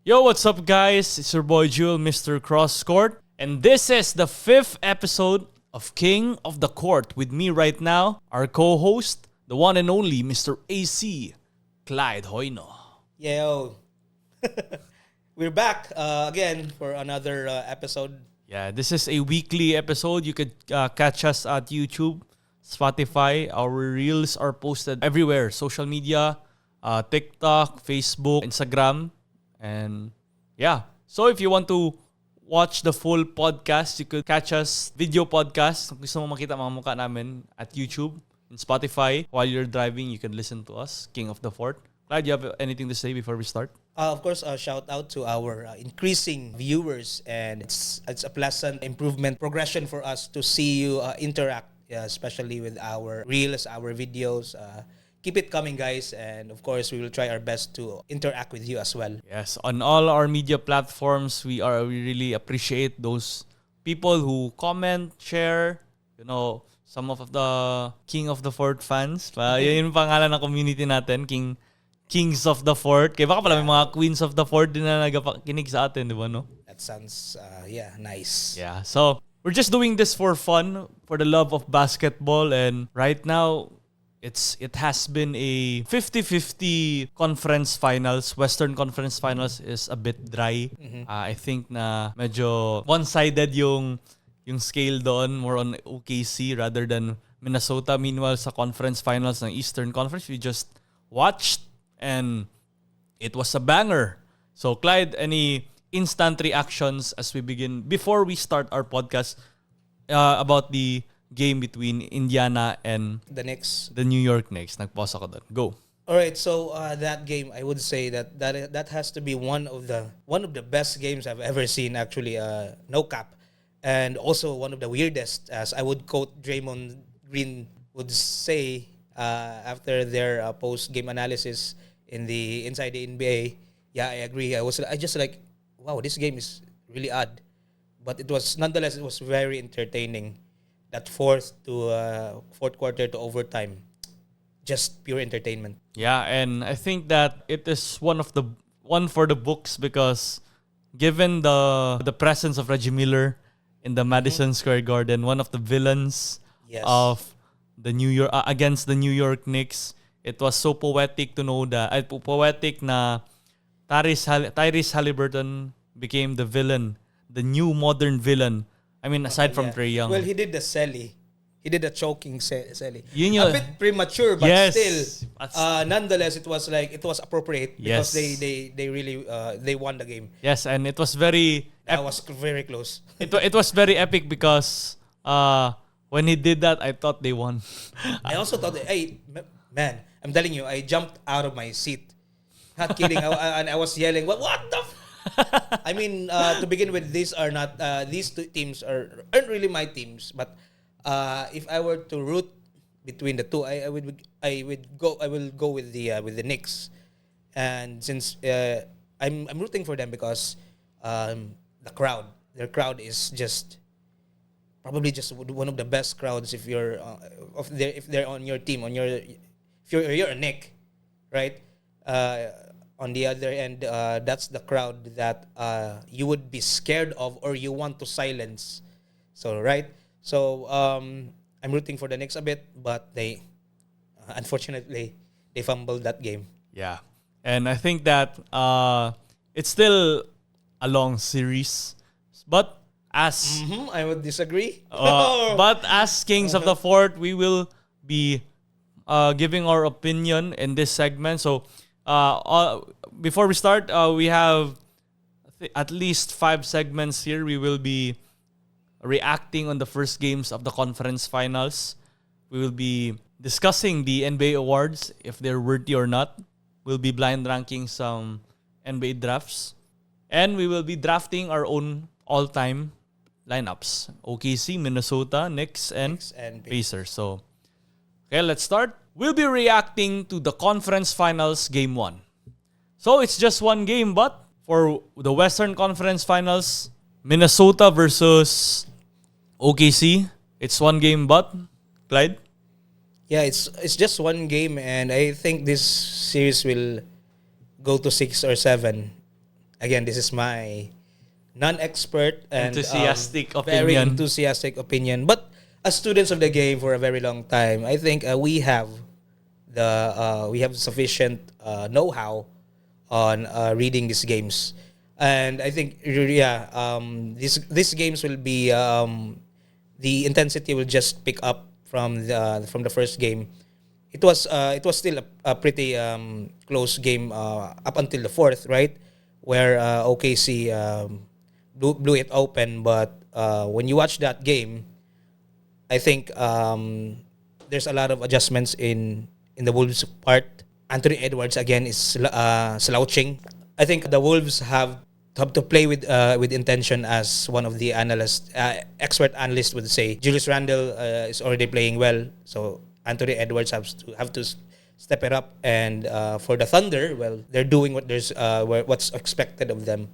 Yo, what's up, guys? It's your boy Jewel, Mr. Cross Court, and this is the 5th episode of King of the Court. With me right now, our co-host, the one and only Mr. AC, Clyde Hoyno. Yo, we're back again for another episode. Yeah, this is a weekly episode. You could catch us at YouTube, Spotify. Our reels are posted everywhere: social media, TikTok, Facebook, Instagram. And yeah, so if you want to watch the full podcast, you could catch us video podcast. Kung gusto mo makita mga mukha namin at YouTube and Spotify. While you're driving, you can listen to us, King of the Fort. Clyde, you have anything to say before we start? Of course, shout out to our increasing viewers, and it's a pleasant improvement progression for us to see you interact, especially with our reels, our videos. Keep it coming, guys, and of course, we will try our best to interact with you as well. Yes, on all our media platforms, we really appreciate those people who comment, share, some of the King of the Fort fans. Yun yung pangalan ng community natin, Kings of the Fort. Kaya baka pala may mga Queens of the Fort din na nagakinig sa atin, di ba, no? That sounds, nice. Yeah, so we're just doing this for fun, for the love of basketball, and right now, it has been a 50-50 conference finals. Western Conference Finals is a bit dry. I think na medyo one-sided yung scale doon, more on OKC rather than Minnesota. Meanwhile, sa conference finals ng Eastern Conference, we just watched and it was a banger. So, Clyde, any instant reactions as we begin, before we start our podcast, about the game between Indiana and The Knicks. The New York Knicks. Nagpause ako doon. Go. All right, so that game, I would say that has to be one of the best games I've ever seen. Actually, no cap, and also one of the weirdest, as I would quote Draymond Green would say after their post game analysis inside the NBA. Yeah, I agree. I just like, wow, this game is really odd, but it was very entertaining. That fourth quarter to overtime, just pure entertainment. Yeah, and I think that it is one for the books because given the presence of Reggie Miller in the Madison Square Garden, one of the villains of the New York against the New York Knicks, it was so poetic to know that poetic na Tyrese Haliburton became the villain, the new modern villain. I mean, aside from Trae Young. Well, he did the Selly. He did the choking Selly. Yun a bit premature, but yes, still, nonetheless, it was appropriate because they really they won the game. Yes, and it was very. That was very close. It was very epic because when he did that, I thought they won. I also thought, hey, man, I'm telling you, I jumped out of my seat. Not kidding. I was yelling, what the I mean, to begin with, these two teams aren't really my teams. But if I were to root between the two, I will go with the Knicks. And since I'm rooting for them because their crowd is just probably just one of the best crowds if you're if they're on your team, if you're a Knick, right? On the other end, that's the crowd that you would be scared of or you want to silence. So, right? So, I'm rooting for the Knicks a bit, but they, unfortunately, they fumbled that game. Yeah. And I think that it's still a long series. But as... I would disagree. But as Kings of the Fort, we will be giving our opinion in this segment. So, before we start, we have at least 5 segments here. We will be reacting on the first games of the conference finals. We will be discussing the NBA awards, if they're worthy or not. We'll be blind ranking some NBA drafts. And we will be drafting our own all-time lineups. OKC, Minnesota, Knicks, and Pacers. So, okay, let's start. We'll be reacting to the conference finals game 1. So, it's just one game, but for the Western Conference Finals, Minnesota versus OKC, it's one game, but Clyde? Yeah, it's just one game, and I think this series will go to 6 or 7. again, this is my non-expert and Enthusiastic very opinion. enthusiastic opinion. But as students of the game for a very long time, I think we have sufficient know-how on reading these games, and I think these games will be the intensity will just pick up from the first game. It was still a pretty close game up until the fourth, right, where OKC blew it open. But when you watch that game, I think there's a lot of adjustments in the Wolves' part. Anthony Edwards again is slouching. I think the Wolves have to play with intention, as one of the expert analysts would say. Julius Randle is already playing well, so Anthony Edwards have to step it up. And for the Thunder, well, they're doing what's expected of them.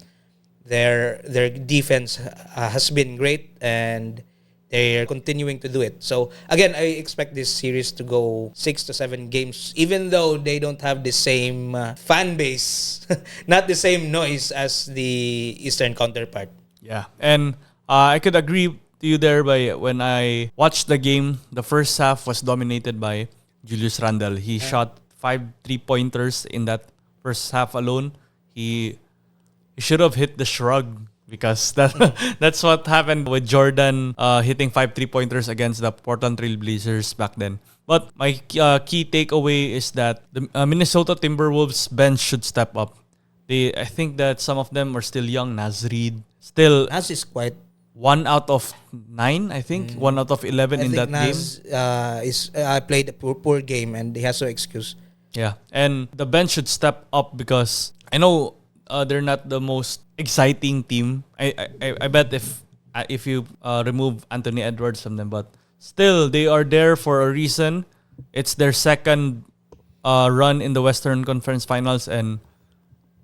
Their defense has been great, and they're continuing to do it. So again, I expect this series to go 6 to 7 games, even though they don't have the same fan base, not the same noise as the Eastern counterpart. Yeah, and I could agree to you there. By when I watched the game, the first half was dominated by Julius Randle. He shot 5 3-pointers in that first half alone. He should have hit the shrug, because that's what happened with Jordan hitting 5 3-pointers against the Portland Trail Blazers back then. But my key takeaway is that the Minnesota Timberwolves bench should step up. I think that some of them are still young. Naz Reid, still Naz is quite 1 out of 9, I think. 1 out of 11 in that Naz, game. Played a poor game, and he has no excuse. Yeah, and the bench should step up, because I know they're not the most exciting team. I bet if you remove Anthony Edwards from them, but still they are there for a reason. It's their second run in the Western Conference Finals, and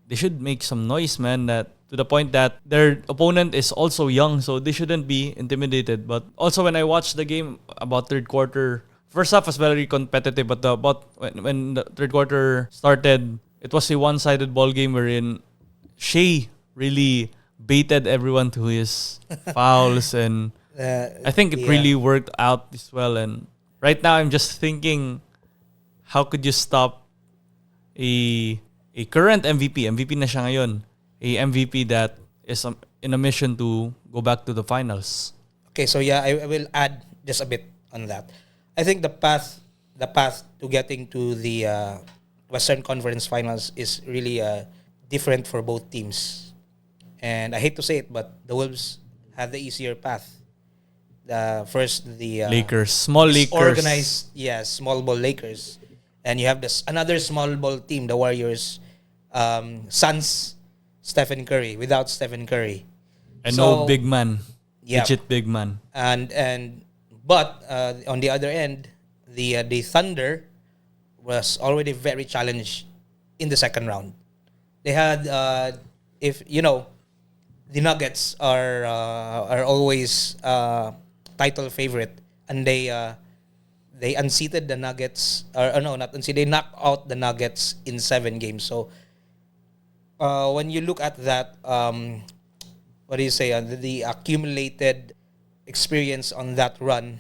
they should make some noise, man. That to the point that their opponent is also young, so they shouldn't be intimidated. But also, when I watched the game about third quarter, first half was very competitive, but when the third quarter started, it was a one-sided ball game wherein Shea really baited everyone to his fouls, and I think it really worked out as well. And right now, I'm just thinking, how could you stop a current MVP? MVP na siya ngayon. A MVP that is in a mission to go back to the finals. Okay, so I will add just a bit on that. I think the path to getting to the Western Conference Finals is really different for both teams. And I hate to say it, but the Wolves have the easier path. The Lakers, small Lakers, organized, small ball Lakers, and you have another small ball team, the Warriors, Suns, Stephen Curry, without Stephen Curry, and no big man, legit big man, but on the other end, the Thunder was already very challenged in the second round. They had, if you know, the Nuggets are always title favorite, and they unseated the Nuggets, or no, not unseated. They knocked out the Nuggets in 7 games. So when you look at that, what do you say? The accumulated experience on that run,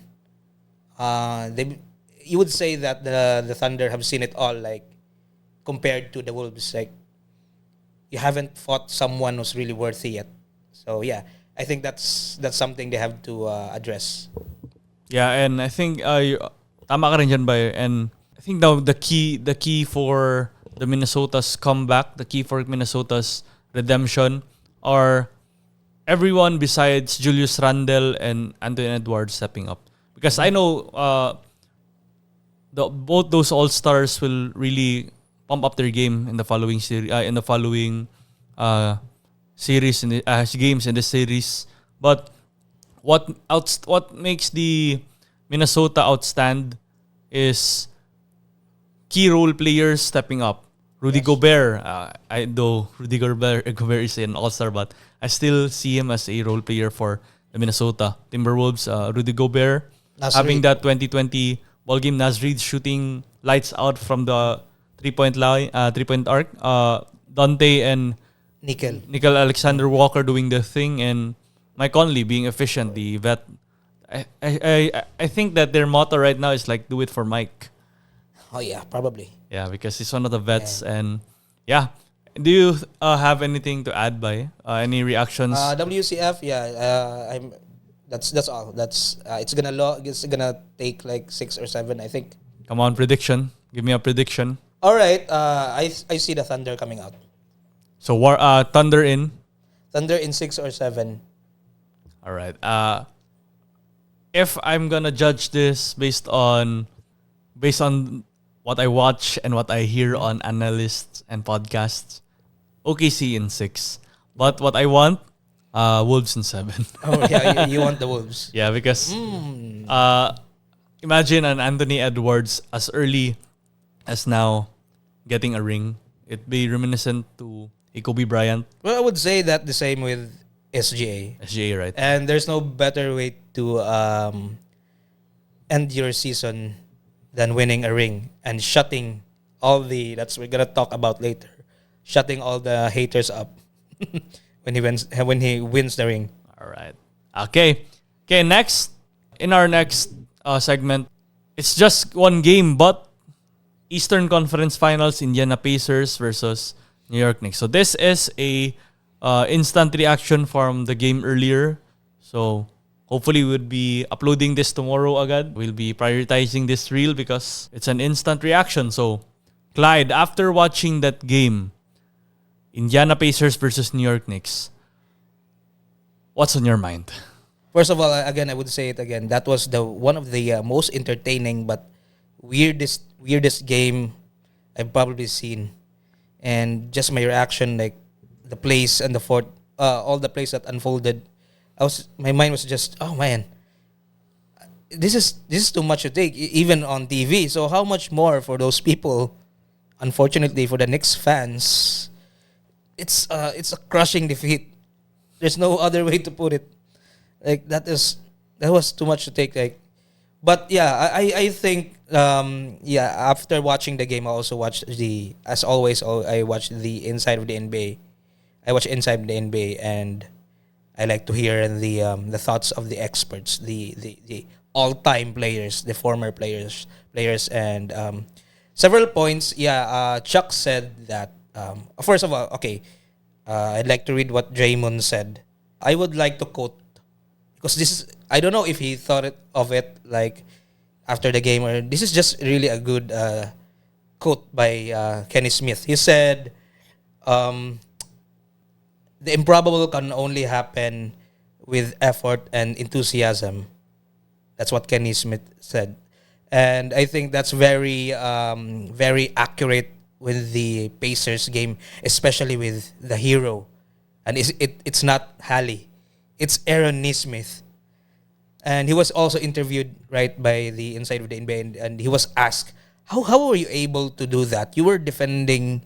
you would say that the Thunder have seen it all, like compared to the Wolves. Like, you haven't fought someone who's really worthy yet. So yeah, I think that's something they have to address. Yeah, and I think tama ka rin dyan, Bay. And I think the key for the Minnesota's comeback, the key for Minnesota's redemption, are everyone besides Julius Randle and Anthony Edwards stepping up. Because I know both those all-stars will really pump up their game in the following series, series in the games in the series. But what makes the Minnesota outstand is key role players stepping up. Rudy Gobert, though Rudy Gobert is an all-star, but I still see him as a role player for the Minnesota Timberwolves. Rudy Gobert having that 2020 ball game. Naz Reid shooting lights out from the 3-point line, 3-point arc. Dante and Nickel. Alexander Walker doing the thing, and Mike Conley being efficient. The vet. I think that their motto right now is like, do it for Mike. Oh yeah, probably. Yeah, because he's one of the vets, and yeah. Do you have anything to add by any reactions? WCF, yeah. I'm. That's all. It's gonna take like 6 or 7, I think. Come on, prediction. Give me a prediction. All right. I see the Thunder coming out. So Thunder in. Thunder in 6 or 7. All right. If I'm gonna judge this based on what I watch and what I hear on analysts and podcasts, OKC in 6. But what I want, Wolves in 7. Oh yeah, you want the Wolves? Yeah, because imagine an Anthony Edwards as early as now getting a ring. It'd be reminiscent to a Kobe Bryant. Well, I would say that the same with SGA. SGA, right? And there's no better way to end your season than winning a ring and shutting all the, that's we're gonna talk about later, shutting all the haters up when he wins the ring. All right. Okay. Next, in our next segment, it's just one game, but Eastern Conference Finals, Indiana Pacers versus New York Knicks. So this is a instant reaction from the game earlier. So hopefully we'll be uploading this tomorrow agad. We'll be prioritizing this reel because it's an instant reaction. So Clyde, after watching that game, Indiana Pacers versus New York Knicks, what's on your mind? First of all, again, I would say it again. That was the one of the most entertaining but weirdest game I've probably seen. And just my reaction, like the plays and the fourth, all the plays that unfolded, my mind was just, oh man, this is too much to take, even on TV. So how much more for those people? Unfortunately, for the Knicks fans, it's a crushing defeat. There's no other way to put it. Like that was too much to take. Like, but yeah, I think after watching the game, I also watched as always. I watched the Inside of the NBA. I watch Inside of the NBA, and I like to hear the thoughts of the experts, the all-time players, the former players, and several points. Yeah, Chuck said that. First of all, okay, I'd like to read what Draymond said. I would like to quote, because this is, I don't know if he thought of it like after the game, or this is just really a good quote by Kenny Smith. He said, "The improbable can only happen with effort and enthusiasm." That's what Kenny Smith said, and I think that's very accurate with the Pacers game, especially with the hero, and it's not Hali, it's Aaron Nesmith. And he was also interviewed, right, by the Inside of the NBA, and he was asked, how were you able to do that? You were defending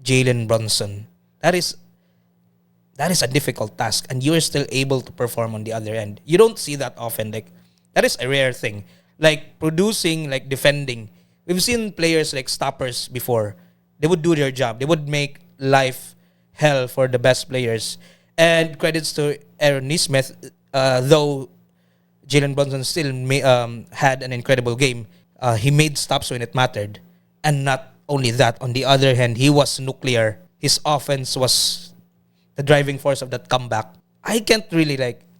Jalen Brunson. That is a difficult task, and you are still able to perform on the other end. You don't see that often. Like, that is a rare thing. Like producing, like defending. We've seen players like stoppers before. They would do their job. They would make life hell for the best players. And credits to Aaron Nesmith, though Jalen Brunson still had an incredible game. He made stops when it mattered. And not only that, on the other hand, he was nuclear. His offense was the driving force of that comeback. I can't really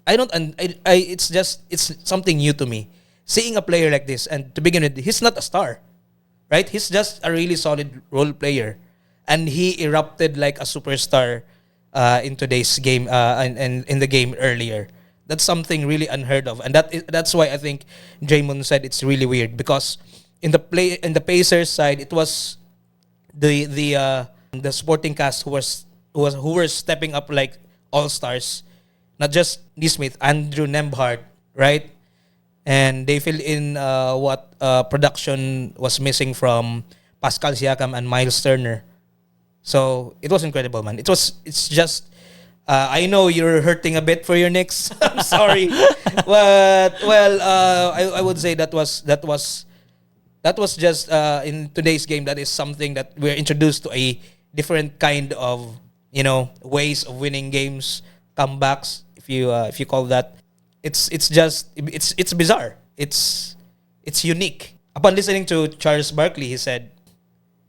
it's something new to me. Seeing a player like this, and to begin with, he's not a star, right? He's just a really solid role player. And he erupted like a superstar in today's game and in the game earlier. That's something really unheard of, and that's why I think Draymond said it's really weird, because in the Pacers side, it was the supporting cast who were stepping up like all stars, not just Nesmith, Andrew Nembhard, right? And they filled in what production was missing from Pascal Siakam and Miles Turner. So it was incredible, man. It's just. I know you're hurting a bit for your Knicks. I'm sorry, but I would say that was just in today's game. That is something that we're introduced to, a different kind of ways of winning games, comebacks, if you call that. It's bizarre. It's unique. Upon listening to Charles Barkley, he said,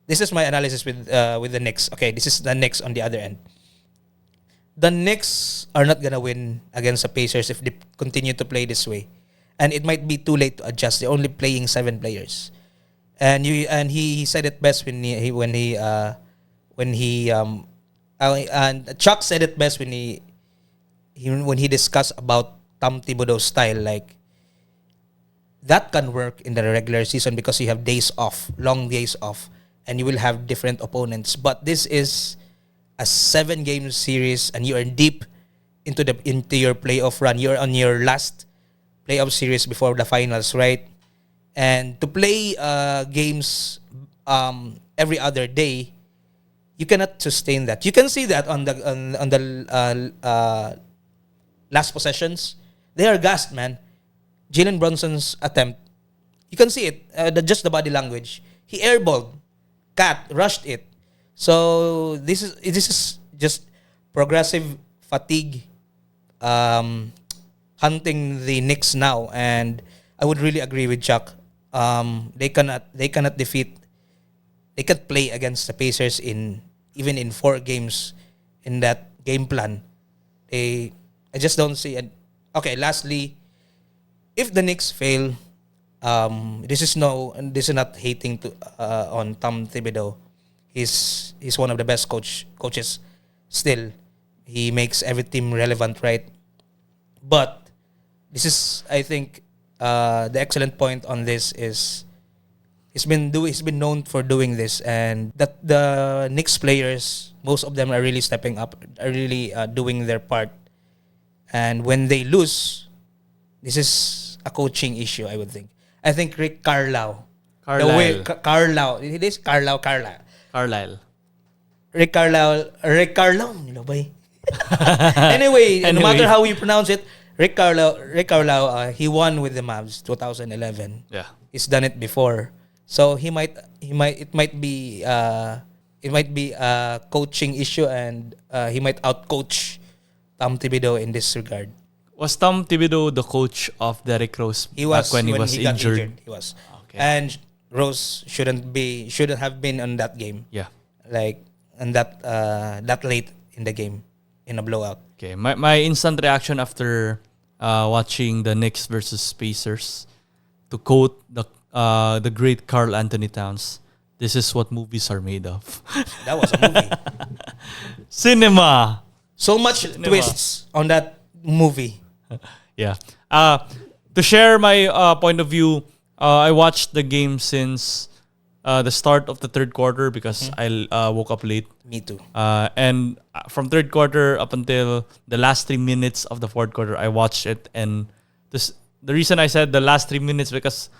"This is my analysis with the Knicks." Okay, this is the Knicks on the other end. The Knicks are not gonna win against the Pacers if they continue to play this way, and it might be too late to adjust. They're only playing 7 players, and he said it best and Chuck said it best when he discussed about Tom Thibodeau's style. Like, that can work in the regular season because you have days off, long days off, and you will have different opponents. But this is a 7-game series, and you are deep into your playoff run. You're on your last playoff series before the finals, right? And to play games every other day, you cannot sustain that. You can see that on the last possessions. They are gassed, man. Jalen Brunson's attempt, you can see it. Just the body language. He airballed. Cat rushed it. So this is just progressive fatigue, hunting the Knicks now, and I would really agree with Chuck. They cannot defeat. They can't play against the Pacers even in 4 games in that game plan. I just don't see it. Okay, lastly, if the Knicks fail, this is not hating on Tom Thibodeau. He's one of the best coaches still. He makes every team relevant, right? But this is, I think, the excellent point on this is he's been known for doing this, and that the Knicks players, most of them are really stepping up, are really doing their part. And when they lose, this is a coaching issue, I would think. I think Rick Carlisle. Carlisle. It is Carlisle. Rick Carlisle. Anyway, no matter how you pronounce it, Rick Carlisle, he won with the Mavs 2011. Yeah. He's done it before. So it might be a coaching issue, and he might outcoach Tom Thibodeau in this regard. Was Tom Thibodeau the coach of Derrick Rose back when he was injured? He was. Okay. And Rose shouldn't have been on that game. Yeah. Like, and that late in the game in a blowout. Okay. My instant reaction after watching the Knicks versus Pacers, to quote the great Karl Anthony Towns, "This is what movies are made of." That was a movie. Cinema. So much twists on that movie. Yeah. To share my point of view, I watched the game since the start of the third quarter because I woke up late. Me too. And from third quarter up until the last 3 minutes of the fourth quarter, I watched it. And the reason I said the last 3 minutes, because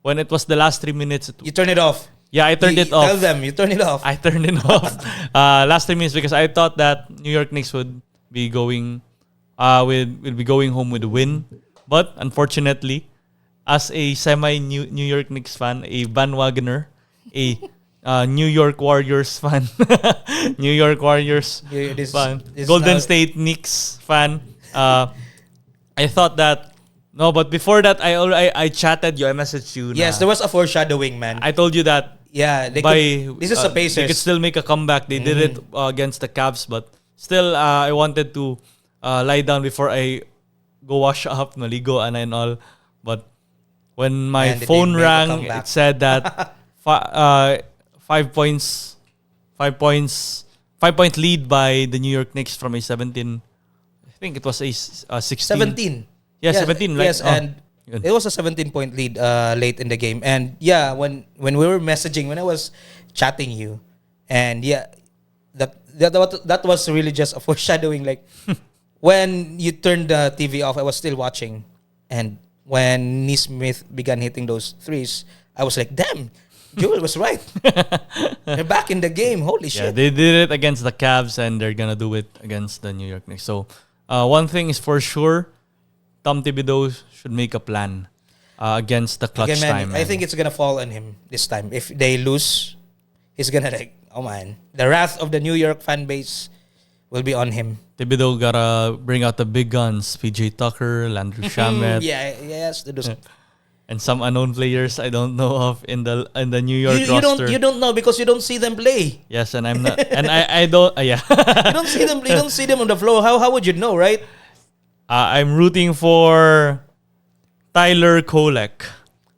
when it was the last 3 minutes, you turn it off. Yeah, I turned it off. Tell them you turn it off. I turned it off. Last 3 minutes because I thought that New York Knicks would be going home with a win. But unfortunately, as a New York Knicks fan, a bandwagoner, a New York Warriors fan, New York Warriors fan, Golden State Knicks fan, I thought that. No, but before that, I chatted you. I messaged you. Yes, there was a foreshadowing, man. I told you that. Yeah, this is a Pacers. They could still make a comeback. They did it against the Cavs, but still, I wanted to lie down before I go wash up, maligo and all. But when my phone rang, it said that 5 points, 5-point lead by the New York Knicks from a 17. I think it was a 16. 17. Yeah, 17. Yes, and it was a 17-point lead late in the game. And yeah, when we were messaging, when I was chatting you, and yeah, that was really just a foreshadowing. Like, when you turned the TV off, I was still watching. And when Nesmith began hitting those threes, I was like, damn, Joel was right. They're back in the game. Holy shit. Yeah, they did it against the Cavs, and they're going to do it against the New York Knicks. So, one thing is for sure, Tom Thibodeau should make a plan against the clutch time. I think it's going to fall on him this time. If they lose, he's going to oh man, the wrath of the New York fan base will be on him. Thibodeau gotta bring out the big guns. PJ Tucker, Landry Shamet, Yes, to do so. and some unknown players I don't know of in the New York You roster. you don't know because you don't see them play. Yes, and I'm not, and I don't. Yeah, You don't see them. You don't see them on the floor. How would you know, right? I'm rooting for Tyler Kolek,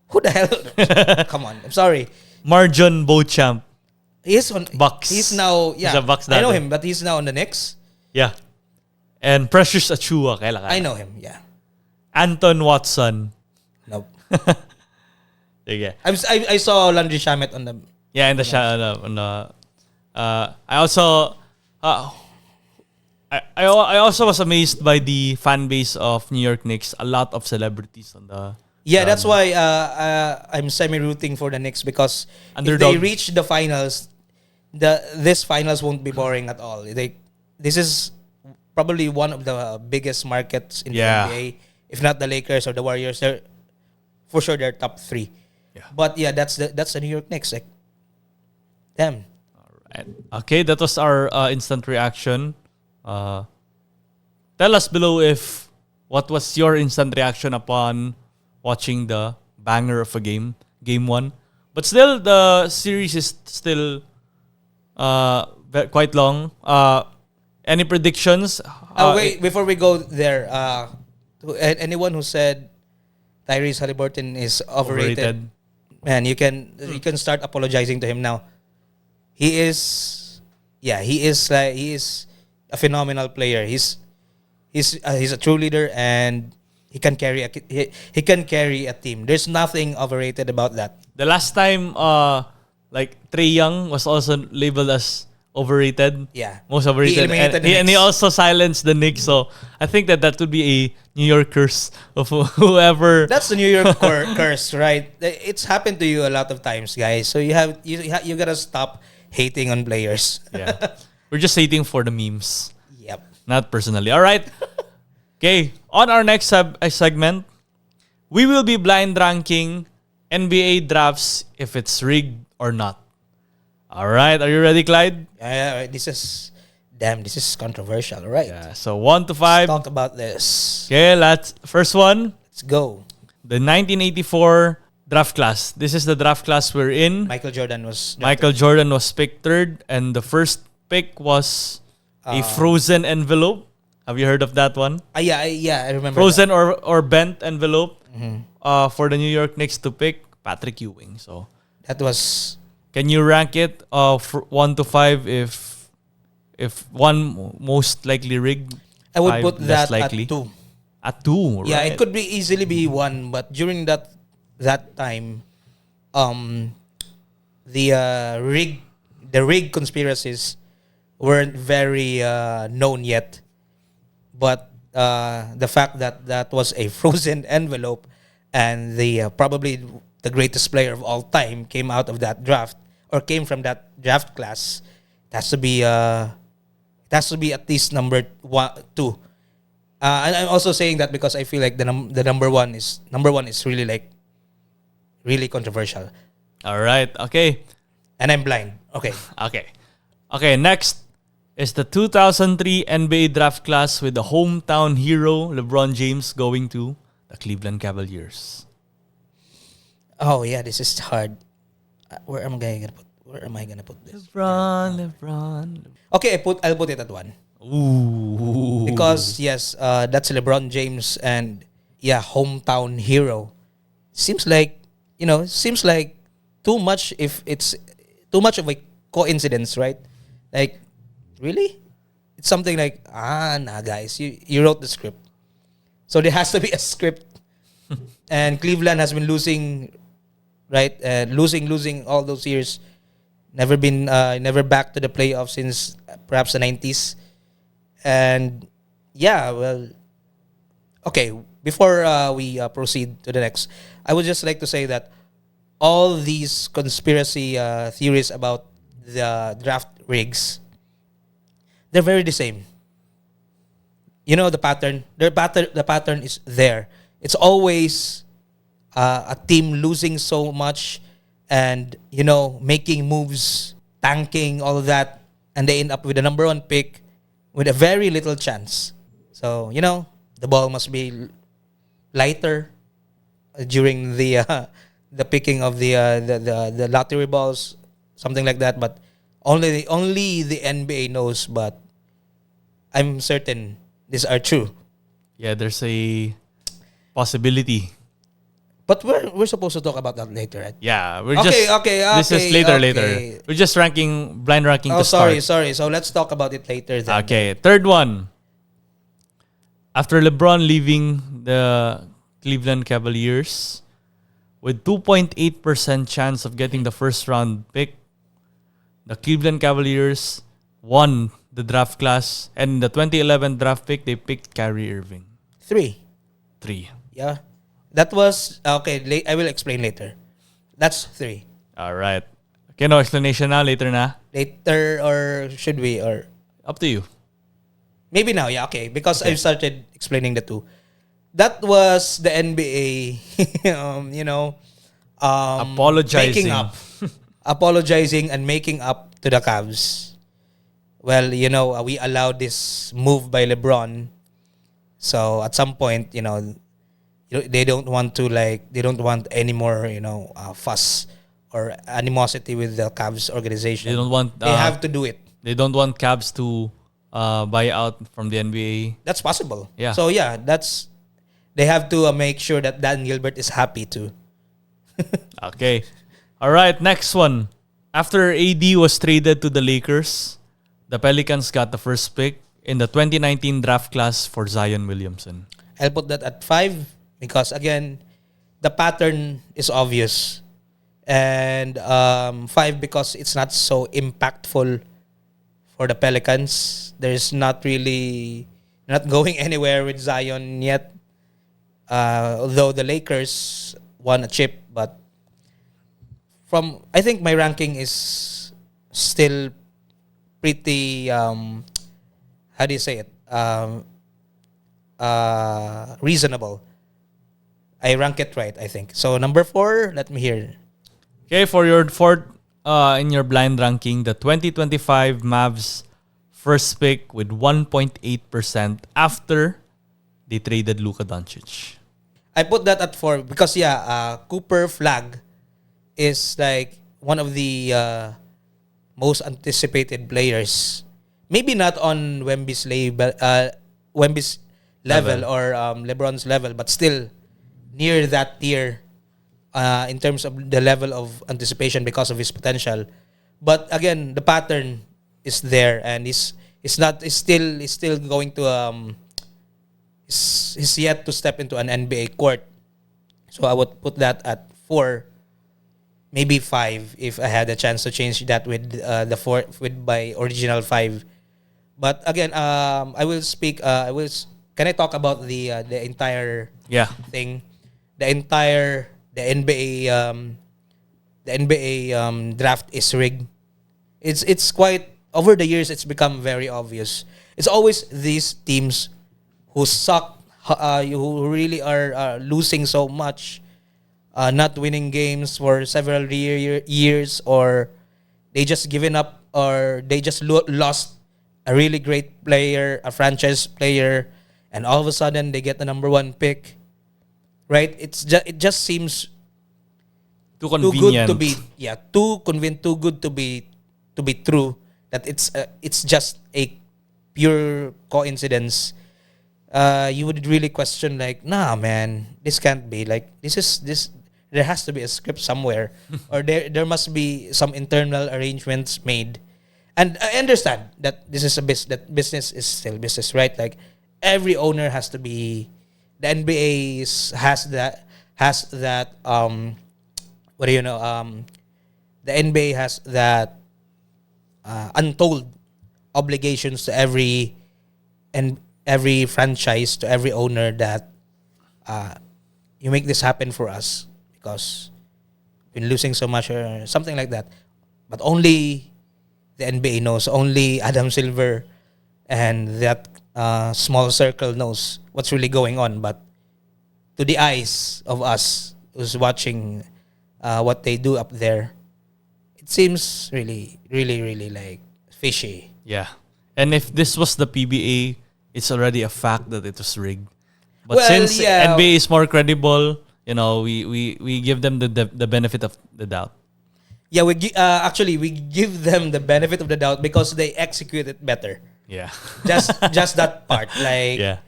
Who the hell? Come on, I'm sorry. Marjon Beauchamp. He's on Bucks. He's now He's a Bucks I know dati. him, but he's now on the Knicks. Yeah, and Precious Achua. Kailangan. I know him. Yeah. Anton Watson. Nope. Sige. I saw Landry Shamet on the. Yeah, and I also I also was amazed by the fan base of New York Knicks. A lot of celebrities on the. Yeah, that's why I'm semi-rooting for the Knicks because Underdog. if they reach the finals, this finals won't be boring at all. This is probably one of the biggest markets in the NBA. If not the Lakers or the Warriors, they're for sure they're top 3. Yeah. But yeah, that's the New York Knicks. Like, damn. Right. Okay, that was our instant reaction. Tell us below what was your instant reaction upon watching the banger of a game 1. But still, the series is still quite long. Any predictions? Wait, before we go there, to anyone who said Tyrese Haliburton is overrated, man, you can start apologizing to him now. He is a phenomenal player. He's a true leader and he can carry a team. There's nothing overrated about that. The last time like Trae Young was also labeled as overrated. Yeah. Most overrated. He eliminated the And he Knicks. also silenced the Knicks. So I think that would be a New York curse of whoever. That's the New York curse, right? It's happened to you a lot of times, guys. So you gotta stop hating on players. Yeah. We're just hating for the memes. Yep. Not personally. All right. Okay. On our next segment, we will be blind ranking NBA drafts if it's rigged or not. All right. Are you ready, Clyde? This is controversial, right? Yeah. So 1 to 5. Let's talk about this. Okay. First one. Let's go. The 1984 draft class. This is the draft class we're in. Michael Jordan was picked 3rd, and the first pick was a frozen envelope. Have you heard of that one? Yeah, I remember. Frozen or bent envelope for the New York Knicks to pick Patrick Ewing. So that was. can you rank it 1 to 5 if one most likely rigged? I would 5 put less that likely. at 2. At 2, right? Yeah, it could be easily be 1, but during that time, the rig conspiracies weren't very known yet. But the fact that was a frozen envelope and the probably the greatest player of all time came out of that draft or came from that draft class, it has to be at least number 2. And I'm also saying that because I feel like the number one is really controversial. All right. Okay. And I'm blind. Okay. Okay. Next is the 2003 NBA draft class with the hometown hero LeBron James going to the Cleveland Cavaliers. Oh yeah, this is hard. Where am I gonna put this? LeBron. Okay, I'll put it at 1. Ooh. Because yes, that's LeBron James and yeah, hometown hero. Seems like too much if it's too much of a coincidence, right? Like, really? It's something like, nah guys, you wrote the script. So there has to be a script. And Cleveland has been losing, right? Losing all those years. Never back to the playoffs since perhaps the 90s. And yeah, well, okay. Before we proceed to the next, I would just like to say that all these conspiracy theories about the draft rigs, they're very the same. You know the pattern. The pattern is there. It's always a team losing so much, and making moves, tanking, all of that, and they end up with the number 1 pick with a very little chance. So, the ball must be lighter during the picking of the lottery balls, something like that. But only the NBA knows. But I'm certain these are true. Yeah, there's a possibility. But we're supposed to talk about that later, right? Yeah, we're Okay, just okay, this is okay, later. okay. We're just blind ranking Oh, to start. sorry. So let's talk about it later then. Okay, third one. After LeBron leaving the Cleveland Cavaliers with 2.8% chance of getting the first round pick, the Cleveland Cavaliers won the draft class, and in the 2011 draft pick, they picked Kyrie Irving. 3. 3. Yeah. That was okay, I will explain later. That's 3. All right. Okay, no explanation now. Later na. Later, or should we, or Up to you. maybe now? Yeah, okay. Because Okay. I started explaining the 2. That was the NBA, Apologizing. making up, apologizing and making up to the Cavs. Well, we allowed this move by LeBron. So at some point, they don't want to they don't want any more, fuss or animosity with the Cavs organization. They don't want. They have to do it. They don't want Cavs to buy out from the NBA. That's possible. Yeah. So yeah, they have to make sure that Dan Gilbert is happy too. Okay. All right. Next one. After AD was traded to the Lakers, the Pelicans got the first pick in the 2019 draft class for Zion Williamson. I'll put that at 5 because again, the pattern is obvious, and 5 because it's not so impactful for the Pelicans. There's not going anywhere with Zion yet. Although the Lakers won a chip, but I think my ranking is still pretty how do you say it? Reasonable. I rank it right, I think. So number 4, let me hear. Okay, for your fourth in your blind ranking, the 2025 Mavs first pick with 1.8% after they traded Luka Doncic. I put that at 4 because Cooper Flag is like one of the most anticipated players. Maybe not on Wemby's level or LeBron's level, but still near that tier in terms of the level of anticipation because of his potential. But again, the pattern is there, and he's still going to he's yet to step into an NBA court. So I would put that at 4, maybe 5 if I had a chance to change that with the 4 with my original 5. But again, I will speak. Can I talk about the entire thing? The NBA draft is rigged. It's quite over the years. It's become very obvious. It's always these teams who suck, who really are losing so much, not winning games for several years, or they just given up, or they just lost a really great player, a franchise player, and all of a sudden they get the number 1 pick. Right? It just seems Too too convenient. good to be too convenient, too good to be true, that it's just a pure coincidence. You would really question nah, man, this can't be this. There has to be a script somewhere, or there must be some internal arrangements made. And I understand that this is that business is still business, right? Like every owner has to be. The NBA has that what do you know? The NBA has that untold obligations to every franchise, to every owner, that you make this happen for us because we've been losing so much or something like that. But only the NBA knows. Only Adam Silver and that small circle knows what's really going on. But to the eyes of us who's watching what they do up there, it seems really, really, really fishy. Yeah. And if this was the PBA, it's already a fact that it was rigged. But Well, since yeah. NBA is more credible, we give them the benefit of the doubt. Yeah, actually we give them the benefit of the doubt because they execute it better. Yeah. Just that part. Like Yeah.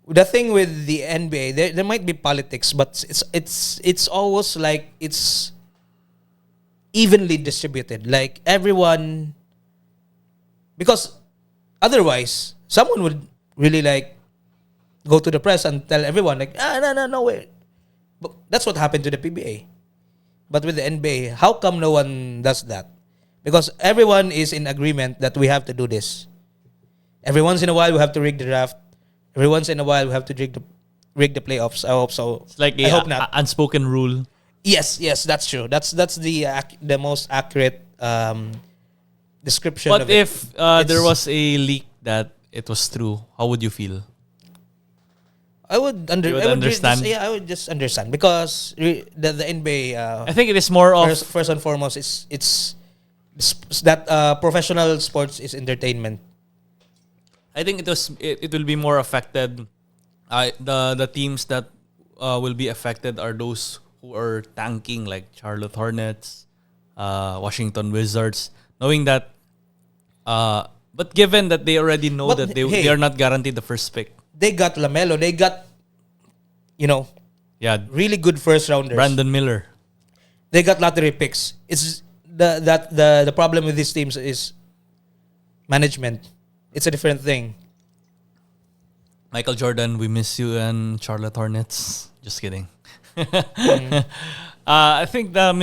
the thing with the NBA, there might be politics, but it's always like it's evenly distributed. Like everyone, because otherwise someone would really like go to the press and tell everyone like no way. But that's what happened to the PBA. But with the NBA, how come no one does that? Because everyone is in agreement that we have to do this. Every once in a while we have to rig the draft. Every once in a while we have to rig the playoffs. I hope so. It's like I hope not. unspoken rule. Yes, that's true. That's the most accurate description But of it. if there was a leak that it was true, how would you feel? I would You would understand? I would just understand because the NBA I think it is more of first and foremost it's that professional sports is entertainment. I think it will be more affected. The teams that will be affected are those who are tanking, like Charlotte Hornets, Washington Wizards, knowing that. But given that they already know But, that hey, they are not guaranteed the first pick. They got LaMelo. They got Yeah, really good first rounders. Brandon Miller. They got lottery picks. It's the problem with these teams is management. It's a different thing. Michael Jordan, we miss you, and Charlotte Hornets. Just kidding. I think the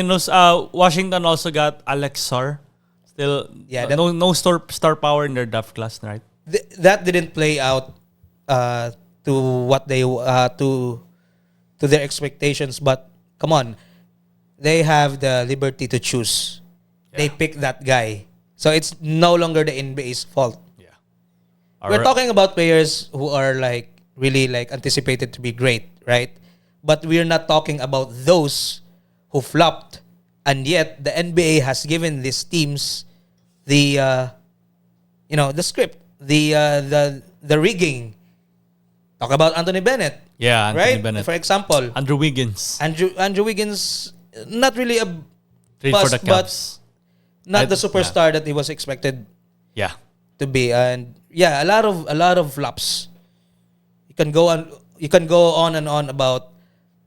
Washington also got Alex Sarr. Still, Yeah, no star power in their draft class, right? That didn't play out to what they to their expectations. But come on, they have the liberty to choose. They pick that guy, so it's no longer the NBA's fault. Yeah. We're talking about players who are like really like anticipated to be great, right? But we're not talking about those who flopped, and yet the NBA has given these teams the the script, the rigging. Talk about Anthony Bennett. Yeah, Anthony right? Bennett. For example, Andrew Wiggins. Andrew Wiggins, not really a Trade for bust, the Cavs. not the superstar that he was expected Yeah. to be, and yeah, a lot of flops. You can go on and on about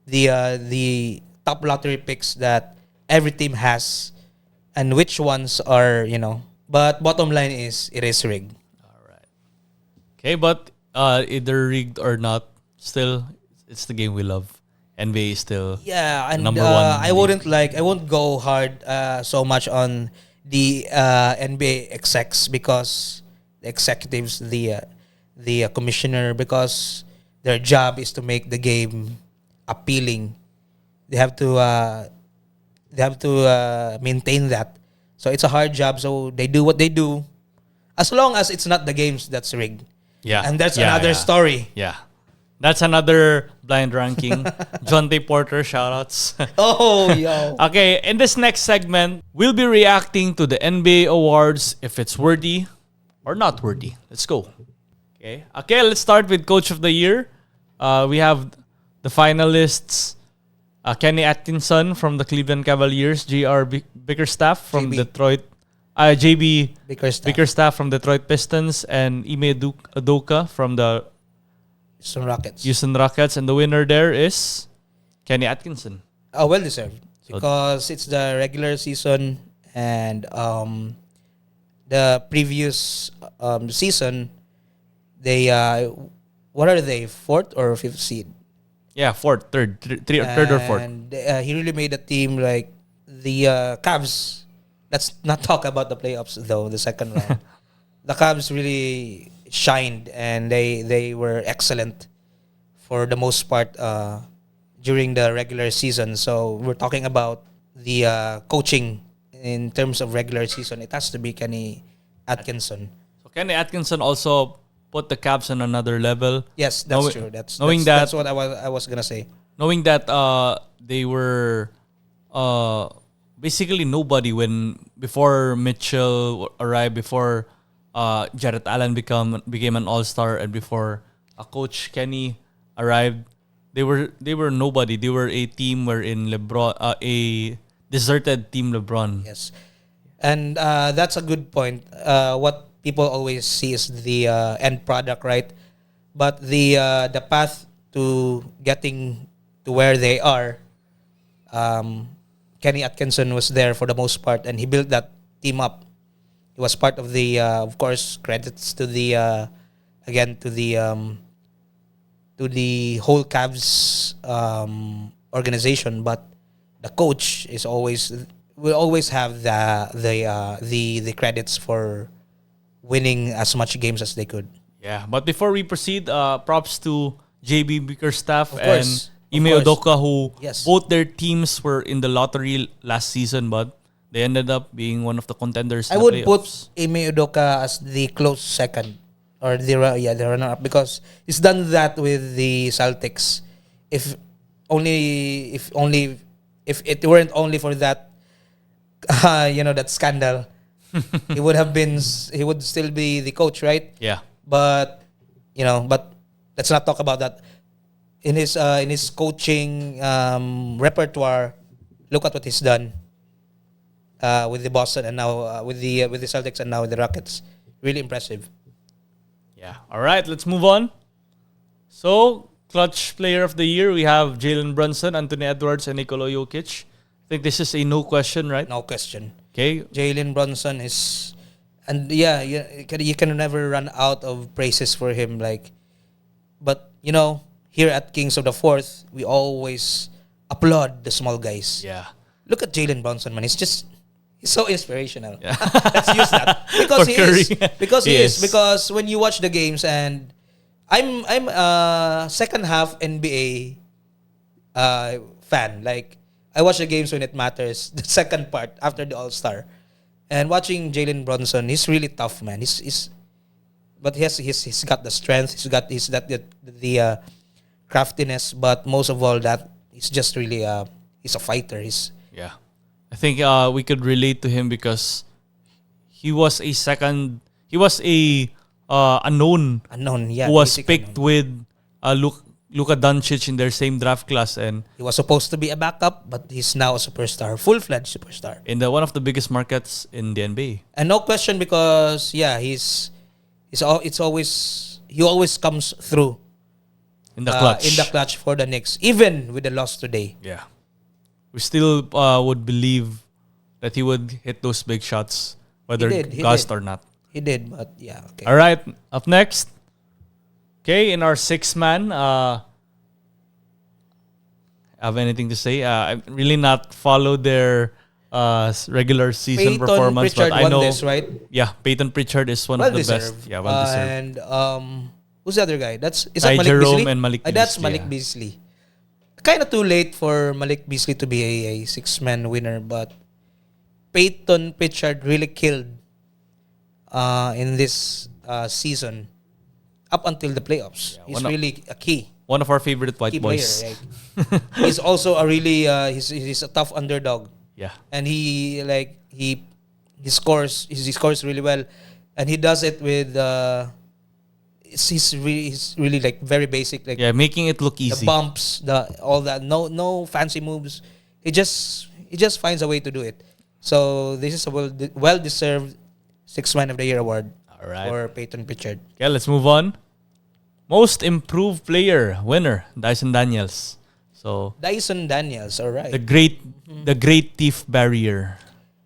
the top lottery picks that every team has, and which ones are But bottom line is it is rigged. All right. Okay, but either rigged or not, still it's the game we love. NBA is still Yeah, and number one I league. won't go hard so much on the NBA execs because the executives, the commissioner, because their job is to make the game appealing. They have to maintain that. So it's a hard job. So they do what they do, as long as it's not the games that's rigged. Yeah. And that's Yeah, another yeah. story. Yeah. That's another blind ranking. John T. Porter, shoutouts. Oh, yo. Okay, in this next segment, we'll be reacting to the NBA awards if it's worthy or not worthy. Let's go. Okay, let's start with Coach of the Year. We have the finalists. Kenny Atkinson from the Cleveland Cavaliers, J.R. Bickerstaff from JB. Detroit, J.B. Bickerstaff from Detroit Pistons, and Ime Udoka from the Some Rockets. Houston Rockets, and the winner there is Kenny Atkinson. Oh, well deserved because it's the regular season, and the previous season they what are they, fourth or fifth seed? Yeah, third or fourth. And he really made a team like the Cavs. Let's not talk about the playoffs though. The second round, the Cavs really shined, and they were excellent for the most part during the regular season. So we're talking about the coaching in terms of regular season. It has to be Kenny Atkinson. So Kenny Atkinson also put the Cavs on another level. Yes, that's true. That's what I was gonna say. Knowing that they were basically nobody before Mitchell arrived, before Jarrett Allen became an all-star, and before Coach Kenny arrived, they were nobody. They were a team wherein LeBron, a deserted team LeBron. Yes. And that's a good point. What people always see is the end product, right? But the path to getting to where they are, Kenny Atkinson was there for the most part, and he built that team up. He was part of the, of course, credits to the again to the whole Cavs organization, but the coach is always will always have the credits for winning as much games as they could. Yeah, but before we proceed, props to JB Bickerstaff Of and course, Ime of course. Udoka, who Yes. both their teams were in the lottery last season, but they ended up being one of the contenders. I in the would put playoffs. Ime Udoka as the close second or the runner up because he's done that with the Celtics. If it weren't only for that that scandal, he would still be the coach, right? Yeah. But but let's not talk about that. In his coaching repertoire, look at what he's done with the Boston and now with the Celtics and now with the Rockets. Really impressive. Yeah. All right, let's move on. So, clutch player of the year, we have Jalen Brunson, Anthony Edwards, and Nikola Jokic. I think this is a no question, right? No question. Okay. Jalen Brunson is, and you can never run out of praises for him. But here at Kings of the Fourth, we always applaud the small guys. Yeah. Look at Jalen Brunson, man. He's so inspirational. Yeah. Let's use that because For he Curry. is. Because he He is. is. Because when you watch the games, and I'm second half NBA fan. Like I watch the games when it matters. The second part after the All Star, and watching Jalen Brunson, he's really tough, man. But he's got the strength. He's got the craftiness. But most of all, that he's just really he's a fighter. Yeah. I think we could relate to him because he was a unknown Unknown, yeah. who was basic picked unknown. with Luka Doncic in their same draft class, and He was supposed to be a backup, but he's now a superstar, full-fledged superstar. in one of the biggest markets in the NBA. And no question because he always comes through In the clutch. in the clutch for the Knicks, even with the loss today. Yeah. We still would believe that he would hit those big shots, whether He gust did. or not. He did, but yeah, okay. All right, up next. Okay, in our six-man, have anything to say? I really not follow their regular season Peyton performance, Pritchard but I won know this, right? Yeah, Peyton Pritchard is one Well of the deserved. best. Yeah, well deserved. And who's the other guy? Is that Ty Malik Jerome Beasley? and Malik That's Beasley, Malik yeah. Beasley. Kind of too late for Malik Beasley to be a six-man winner, but Peyton Pritchard really killed in this season up until the playoffs. Yeah, He's really a key One of our favorite white player. boys. Right? He's also a really he's a tough underdog, Yeah. and he scores really well, and he does it with he's really like very basic, like Yeah, making it look the easy. bumps, all that, no fancy moves. He just finds a way to do it. So this is a well deserved Six-Man of the Year award All right. for Peyton Pritchard. Okay, let's move on. Most improved player winner, Dyson Daniels. So Dyson Daniels, all right. the great thief barrier.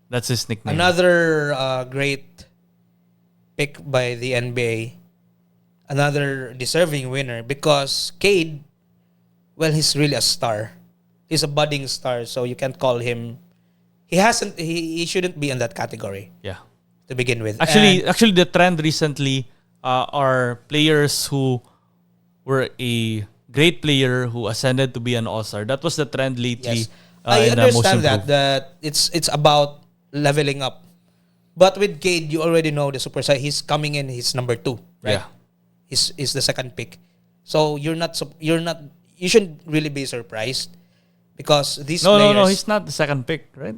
That's his nickname. Another great pick by the NBA. Another deserving winner because Cade, well, he's really a star. He's a budding star, so you can't call him. He shouldn't be in that category Yeah. to begin with. Actually, And the trend recently are players who were a great player who ascended to be an all-star. That was the trend lately. yes, I in the most understand improved. that it's about leveling up. But with Cade, you already know the superstar. He's coming in. He's number 2, right? Yeah. Is the second pick. So you shouldn't really be surprised because these players. No, he's not the second pick, right?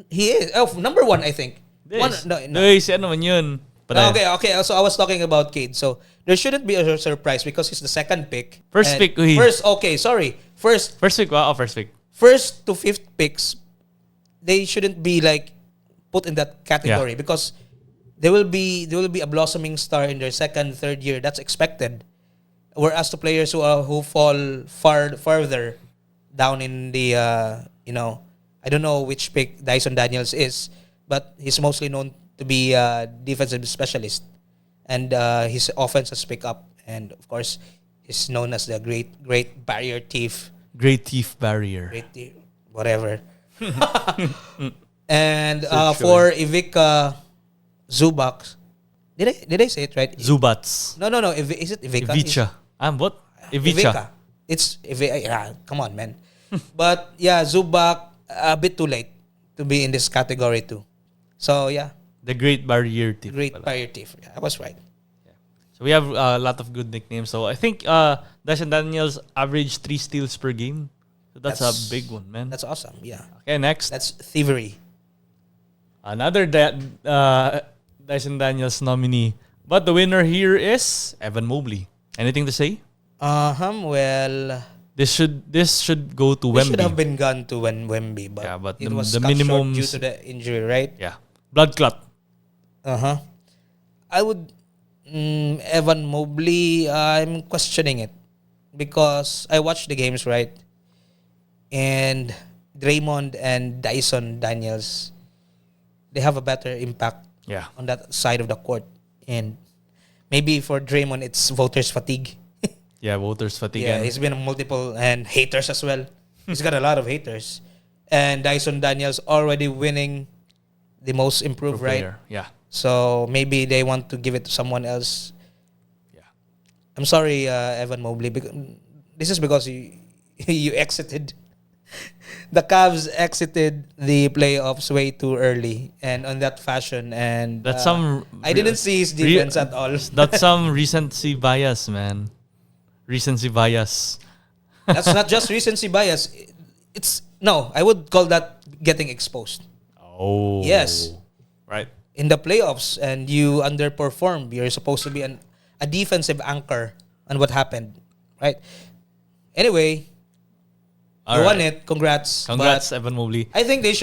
He is number 1, I think. This. No. No, si ano man yun. But Okay. So I was talking about Cade. So there shouldn't be a surprise because he's the second pick. First And pick, first pick. Wow, first pick. First to fifth picks, they shouldn't be like put in that category Yeah. because there will be a blossoming star in their second, third year. That's expected. Whereas the players who fall farther down in the I don't know which pick Dyson Daniels is, but he's mostly known to be a defensive specialist, and his offense has picked up, and of course, he's known as the great barrier thief. Great thief barrier. Great thief, whatever. And So for Ivica Zubac, did I say it right? Zubats. No. Is it Ivica? Ivica. What? Ivica. It's yeah, come on, man. But yeah, Zubac a bit too late to be in this category too. So yeah, The Great Barrier Thief. great pala. fire thief. Yeah, I was right. So we have a lot of good nicknames. So I think Dyson Daniels average 3 steals per game. So that's a big one, man. That's awesome. Yeah, Okay, next. that's thievery. Another Dyson Daniels nominee. But the winner here is Evan Mobley. Anything to say? Well, This should go to we should Wemby. have been gone to Wemby, but, Yeah, but it the- was the cut short minimums- due to the injury, right? Yeah. Blood clot. I would Evan Mobley. I'm questioning it because I watched the games, right, and Draymond and Dyson Daniels, they have a better impact Yeah. on that side of the court, and maybe for Draymond it's voters fatigue. Yeah, voters fatigue. Yeah, and- he's been multiple and haters as well. He's got a lot of haters, and Dyson Daniels already winning the most improved, right? player. Yeah. So maybe they want to give it to someone else. Yeah. I'm sorry, Evan Mobley. This is because you exited. The Cavs exited the playoffs way too early and on that fashion. And That's some. I didn't see his defense at all. That's some recency bias, man. Recency bias. That's not just recency bias. I would call that getting exposed. Oh. Yes. Right. In the playoffs and you underperform, you're supposed to be a defensive anchor on what happened, right? Anyway, All you won right. it. Congrats. Congrats, But Evan Mobley. I think this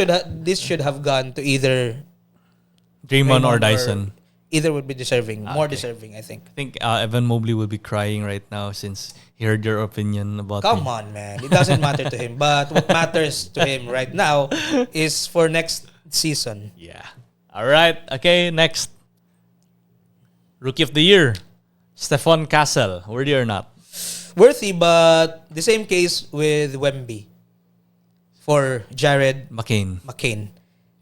should have gone to either Draymond or Draymond Dyson. Either would be deserving, more Okay. deserving, I think. I think Evan Mobley will be crying right now since he heard your opinion about Come him. on, man. It doesn't matter to him. But what matters to him right now is for next season. Yeah. All right. Okay, next. Rookie of the Year. Stephon Castle. Worthy or not? Worthy, but the same case with Wemby for Jared McCain. McCain.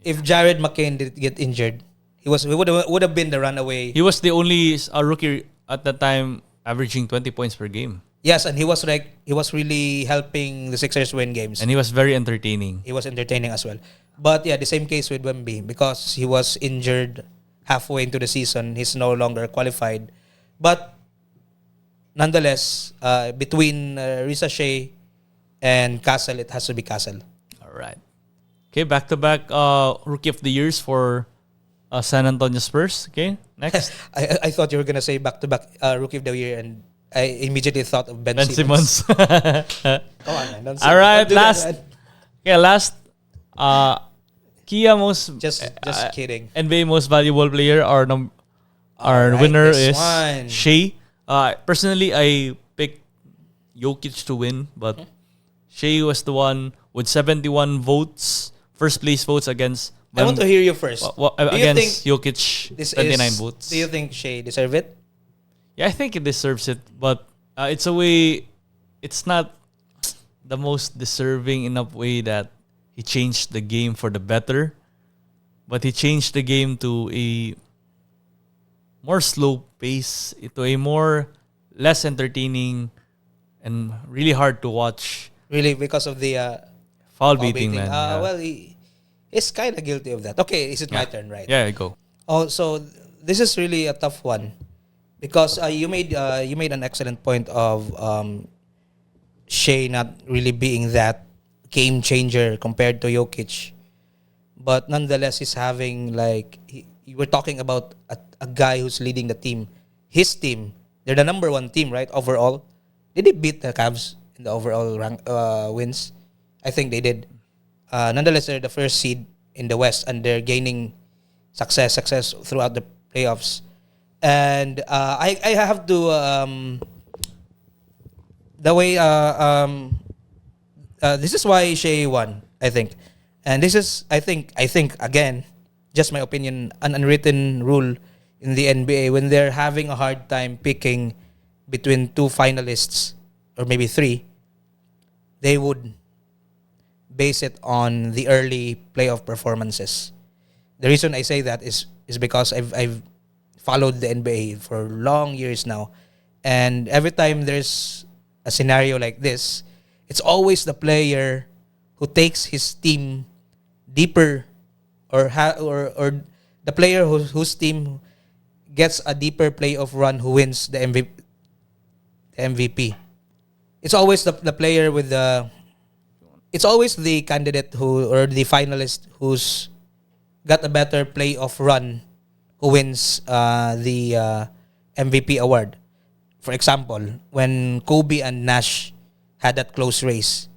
If Jared McCain did get injured, he would have been the runaway. He was the only rookie at that time averaging 20 points per game. Yes, and he was really helping the Sixers win games. And he was very entertaining. He was entertaining as well. But yeah, the same case with Wemby because he was injured halfway into the season. He's no longer qualified. But nonetheless, between Risa Shea and Castle, it has to be Castle. All right. Okay, back-to-back Rookie of the Years for San Antonio Spurs. Okay, next. I thought you were gonna say back-to-back Rookie of the Year, and I immediately thought of Ben Simmons. Come on, man. Don't All right, don't do that, last. man. Okay, last. Kia most Just kidding. NBA most valuable player. Our Alright, winner this is one. Shea. Personally, I picked Jokic to win, but Shea was the one with 71 votes, first place votes against. I want to hear you first. Do you Against Jokic, This 29 is, votes. Do you think Shea deserve it? Yeah, I think it deserves it, but it's a way. It's not the most deserving in a way that he changed the game for the better, but he changed the game to a more slow pace, to a more less entertaining and really hard to watch Really, because of the foul beating, man. Well, he's kind of guilty of that. Okay, is it my turn, right? Yeah, go. Oh, so this is really a tough one because you made an excellent point of Shea not really being that game changer compared to Jokic, but nonetheless he's having you were talking about a guy who's leading the team. His team, they're the number one team, right? Overall, did they beat the Cavs in the overall rank wins? I think they did. Nonetheless, they're the first seed in the West, and they're gaining success throughout the playoffs. And I have to the way this is why Shea won, I think. And this is I think again, just my opinion, an unwritten rule in the NBA when they're having a hard time picking between two finalists or maybe three, they would base it on the early playoff performances. The reason I say that is because I've followed the NBA for long years now, and every time there's a scenario like this, it's always the player who takes his team deeper, or the player whose team gets a deeper playoff run who wins the MVP. It's always the player with the. It's always the candidate who or the finalist who's got a better playoff run who wins the MVP award. For example, when Kobe and Nash had that close race,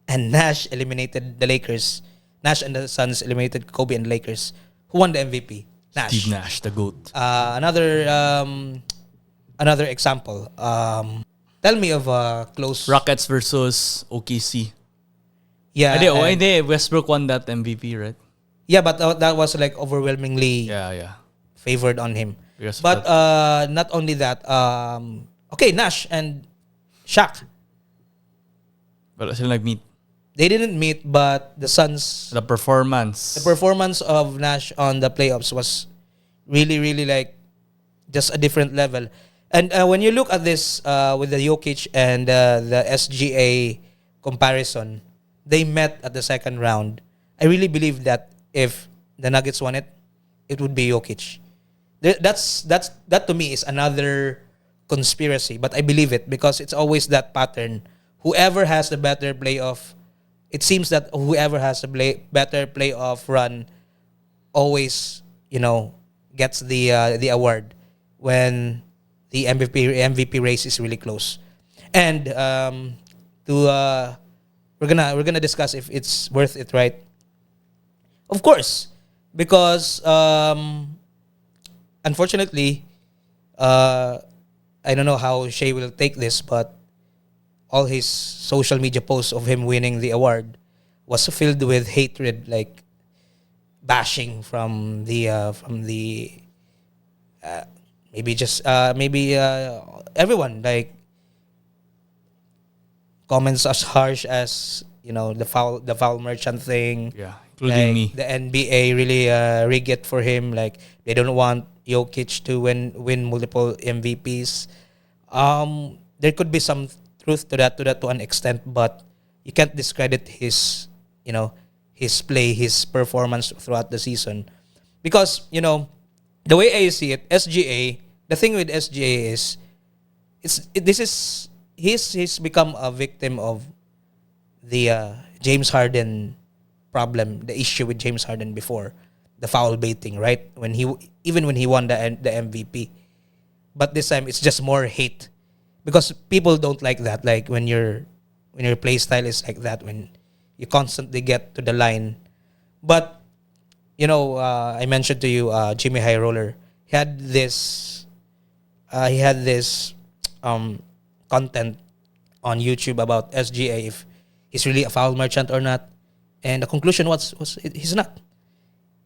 and Nash eliminated the Lakers, Nash and the Suns eliminated Kobe and Lakers. Who won the MVP? Nash. Steve Nash, the GOAT. Another example. Tell me of a close. Rockets versus OKC. Yeah. Hindi, Westbrook won that MVP, right? Yeah, but that was like overwhelmingly Yeah. favored on him. Because But not only that, okay, Nash and Shaq, Wala sila nag-meet. they didn't meet, but the Suns, The performance. the performance of Nash on the playoffs was really, really like just a different level. And when you look at this with the Jokic and the SGA comparison, they met at the second round. I really believe that if the Nuggets won it, it would be Jokic. That to me is another conspiracy, but I believe it because it's always that pattern. Whoever has the better playoff, it seems that whoever has a better playoff run always, gets the award when the MVP race is really close. And we're gonna discuss if it's worth it, right? Of course, because unfortunately, I don't know how Shea will take this, but all his social media posts of him winning the award was filled with hatred, like bashing from the maybe everyone, like comments as harsh as the foul merchant thing. Yeah, including Like, me. the NBA really rig it for him. Like they don't want Jokic to win multiple MVPs. There could be some truth to that to an extent, but you can't discredit his his play, his performance throughout the season, because the way I see it, SGA. The thing with SGA is, he's become a victim of the James Harden problem, the issue with James Harden before, the foul baiting, right? When he won the MVP, but this time it's just more hate because people don't like that. Like when your play style is like that, when you constantly get to the line. But I mentioned to you Jimmy High Roller. He had this content on YouTube about SGA, if he's really a foul merchant or not, and the conclusion was he's not.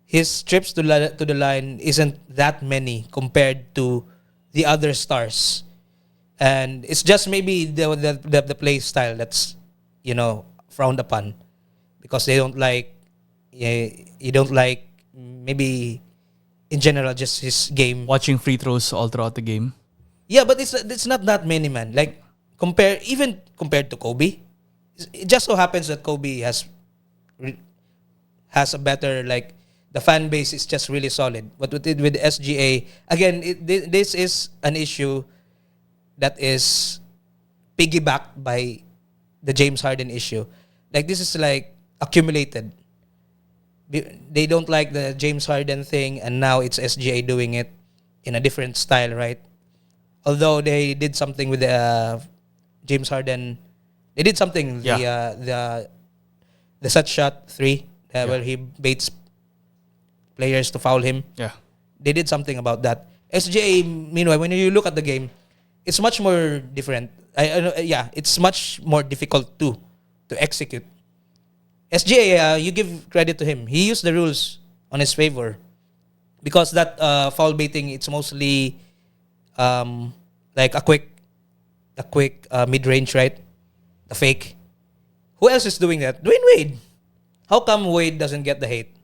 His trips to the line isn't that many compared to the other stars, and it's just maybe the play style that's frowned upon because they don't like you don't like maybe in general just his game. Watching free throws all throughout the game. Yeah, but it's not that many, man. Like compared to Kobe, it just so happens that Kobe has a better, like, the fan base is just really solid. But with SGA, again, this is an issue that is piggybacked by the James Harden issue. Like this is like accumulated. they don't like the James Harden thing, and now it's SGA doing it in a different style, right? Although they did something with the James Harden, they did something the set shot three where he baits players to foul him. Yeah. They did something about that. SGA, meanwhile, when you look at the game, it's much more different. It's much more difficult to execute. SGA, you give credit to him. He used the rules on his favor because that foul baiting, it's mostly like a quick mid range, right? A fake. Who else is doing that? Dwayne Wade. How come Wade doesn't get the hate?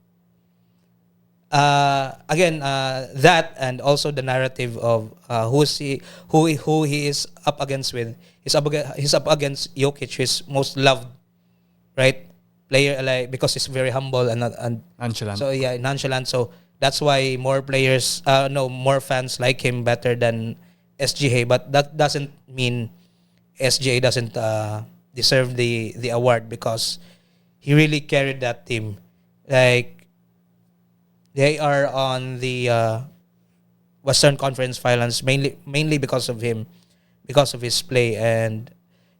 Again, that and also the narrative of who he is up against with. He's up against Jokic, his most loved, right? Player, like, because he's very humble and nonchalant. So yeah, nonchalant. So that's why more fans like him better than SGA. But that doesn't mean SGA doesn't deserve the award, because he really carried that team. Like, they are on the Western Conference Finals mainly because of him, because of his play. And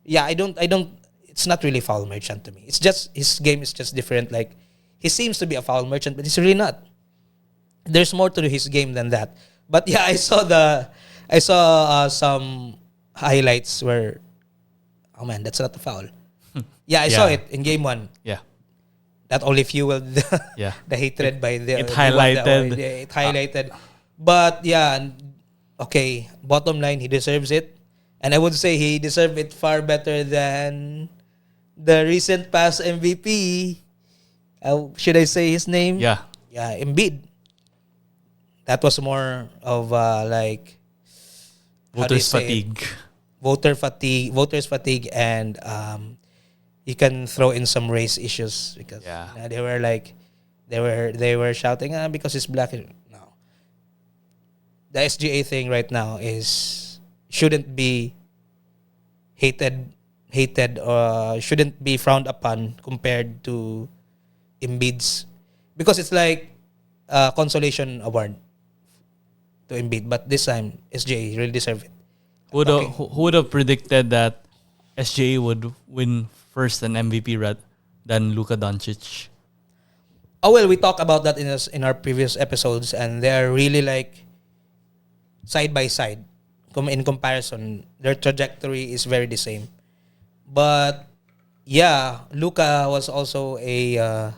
yeah, I don't. It's not really foul merchant to me. It's just his game is just different. Like, he seems to be a foul merchant, but he's really not. There's more to his game than that. But yeah, I saw some highlights where, oh man, that's not a foul. Yeah, I saw it in game 1. Yeah. That only fueled Yeah. the hatred by the It highlighted. It highlighted. But yeah, okay, bottom line, he deserves it. And I would say he deserved it far better than the recent past MVP. Should I say his name? Yeah. Yeah, Embiid. That was more of like, how do you Voters say it? Voters fatigue, and you can throw in some race issues because they were like, they were shouting because it's black. No, the SGA thing right now shouldn't be hated or shouldn't be frowned upon compared to Embiid's, because it's like a consolation award to Embiid, but this time SGA really deserved it. Who would have predicted that SGA would win first an MVP than Luka Doncic? Oh well, we talked about that in our previous episodes, and they're really like side by side. In comparison, their trajectory is very the same. But yeah, Luka was also a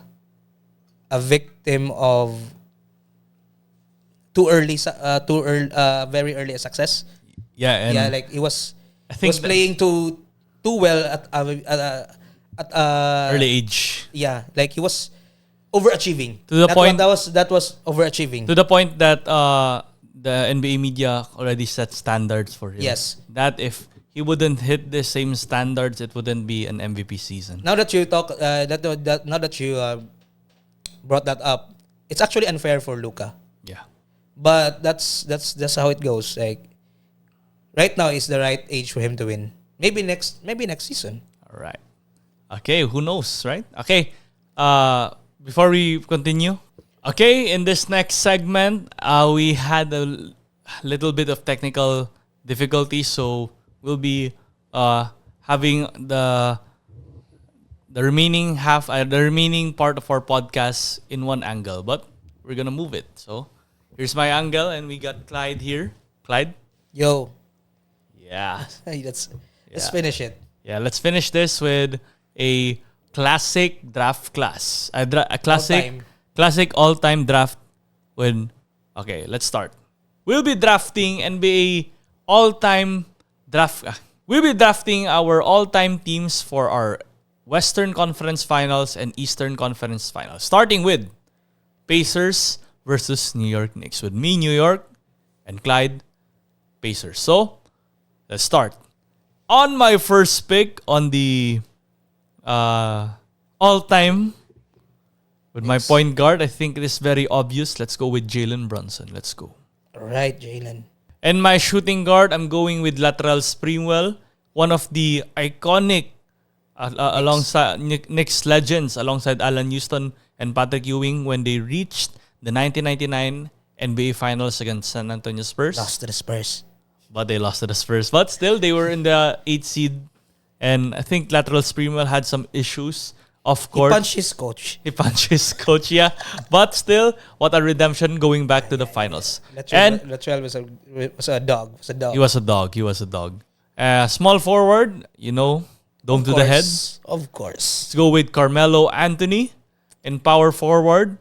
victim of very early success. Yeah, and like he was playing too well at early age. Yeah, like he was overachieving. To the point that was overachieving. To the point that the NBA media already set standards for him. Yes. That if he wouldn't hit the same standards, it wouldn't be an MVP season. Now that you now that you brought that up, it's actually unfair for Luka. Yeah. But that's how it goes. Like, right now is the right age for him to win. Maybe next season. All right. Okay, who knows, right? Okay. Before we continue, okay, in this next segment, we had a little bit of technical difficulty, so we'll be having the remaining the remaining part of our podcast in one angle, but we're gonna move it. So here's my angle, and we got Clyde here. Clyde? Yo. Yeah. Let's finish it. Yeah, let's finish this with a classic draft class. A classic all-time draft when... Okay, let's start. We'll be drafting NBA all-time draft... We'll be drafting our all-time teams for our Western Conference Finals and Eastern Conference Finals. Starting with Pacers versus New York Knicks. With me, New York, and Clyde, Pacers. So, let's start. On my first pick on the all-time with my point guard, I think it is very obvious. Let's go with Jalen Brunson. Let's go. All right, Jalen. And my shooting guard, I'm going with Lateral Springwell, one of the iconic alongside Knicks legends, alongside Alan Houston and Patrick Ewing when they reached the 1999 NBA Finals against San Antonio Spurs. Lost to the Spurs. But they lost to the Spurs. But still, they were in the 8th seed. And I think Lateral Sprewell had some issues off court. He punched his coach. He punched his coach, yeah. But still, what a redemption going back to the finals. Latrell was a dog. He was a dog. Small forward, dome to the head. Of course. Let's go with Carmelo Anthony in power forward.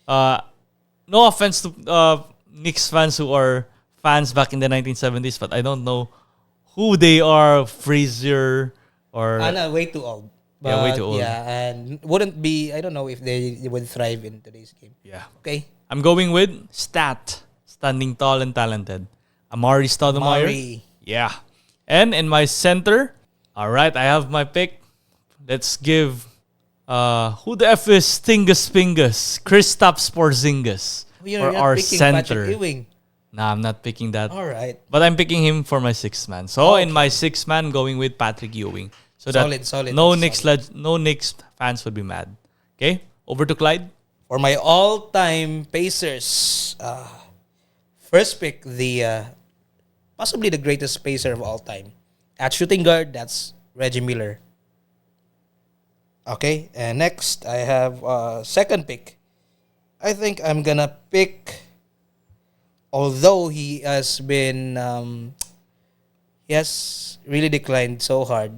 No offense to Knicks fans who are fans back in the 1970s, but I don't know who they are. Frazier or... way too old. But, yeah, way too old. Yeah, and wouldn't be... I don't know if they would thrive in today's game. Yeah. Okay. I'm going with standing tall and talented. Amari Stoudemire. Yeah. And in my center, all right, I have my pick. Let's give... who the F is Stingus Pingus? Kristaps Porzingis for our center. Nah, I'm not picking that. All right. But I'm picking him for my sixth man. So in my sixth man, going with Patrick Ewing. So solid. No Knicks fans would be mad. Okay, over to Clyde. For my all-time Pacers, first pick, the possibly the greatest Pacer of all time. At shooting guard, that's Reggie Miller. Okay, and next I have second pick. I think I'm gonna pick, although he has been, he has really declined so hard,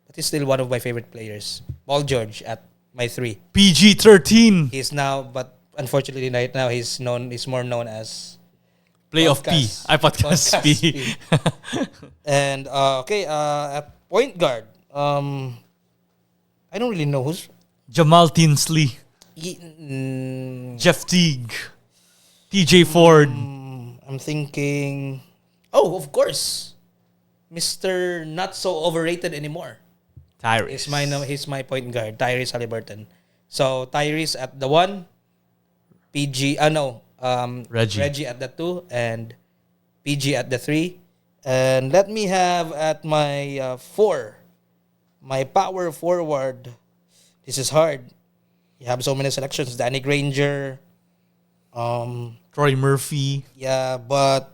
but he's still one of my favorite players. Paul George at my 3. PG-13. He's now, but unfortunately right now he's more known as Playoff P. Podcast P. And at point guard, I don't really know who's Jamal Tinsley. Jeff Teague. TJ Ford. I'm thinking, of course, Mr. Not So Overrated Anymore. Tyrese. He's my point guard, Tyrese Haliburton. So Tyrese at the 1, Reggie at the 2, and PG at the 3. And let me have at my 4, my power forward. This is hard. You have so many selections. Danny Granger. Troy Murphy. Yeah, but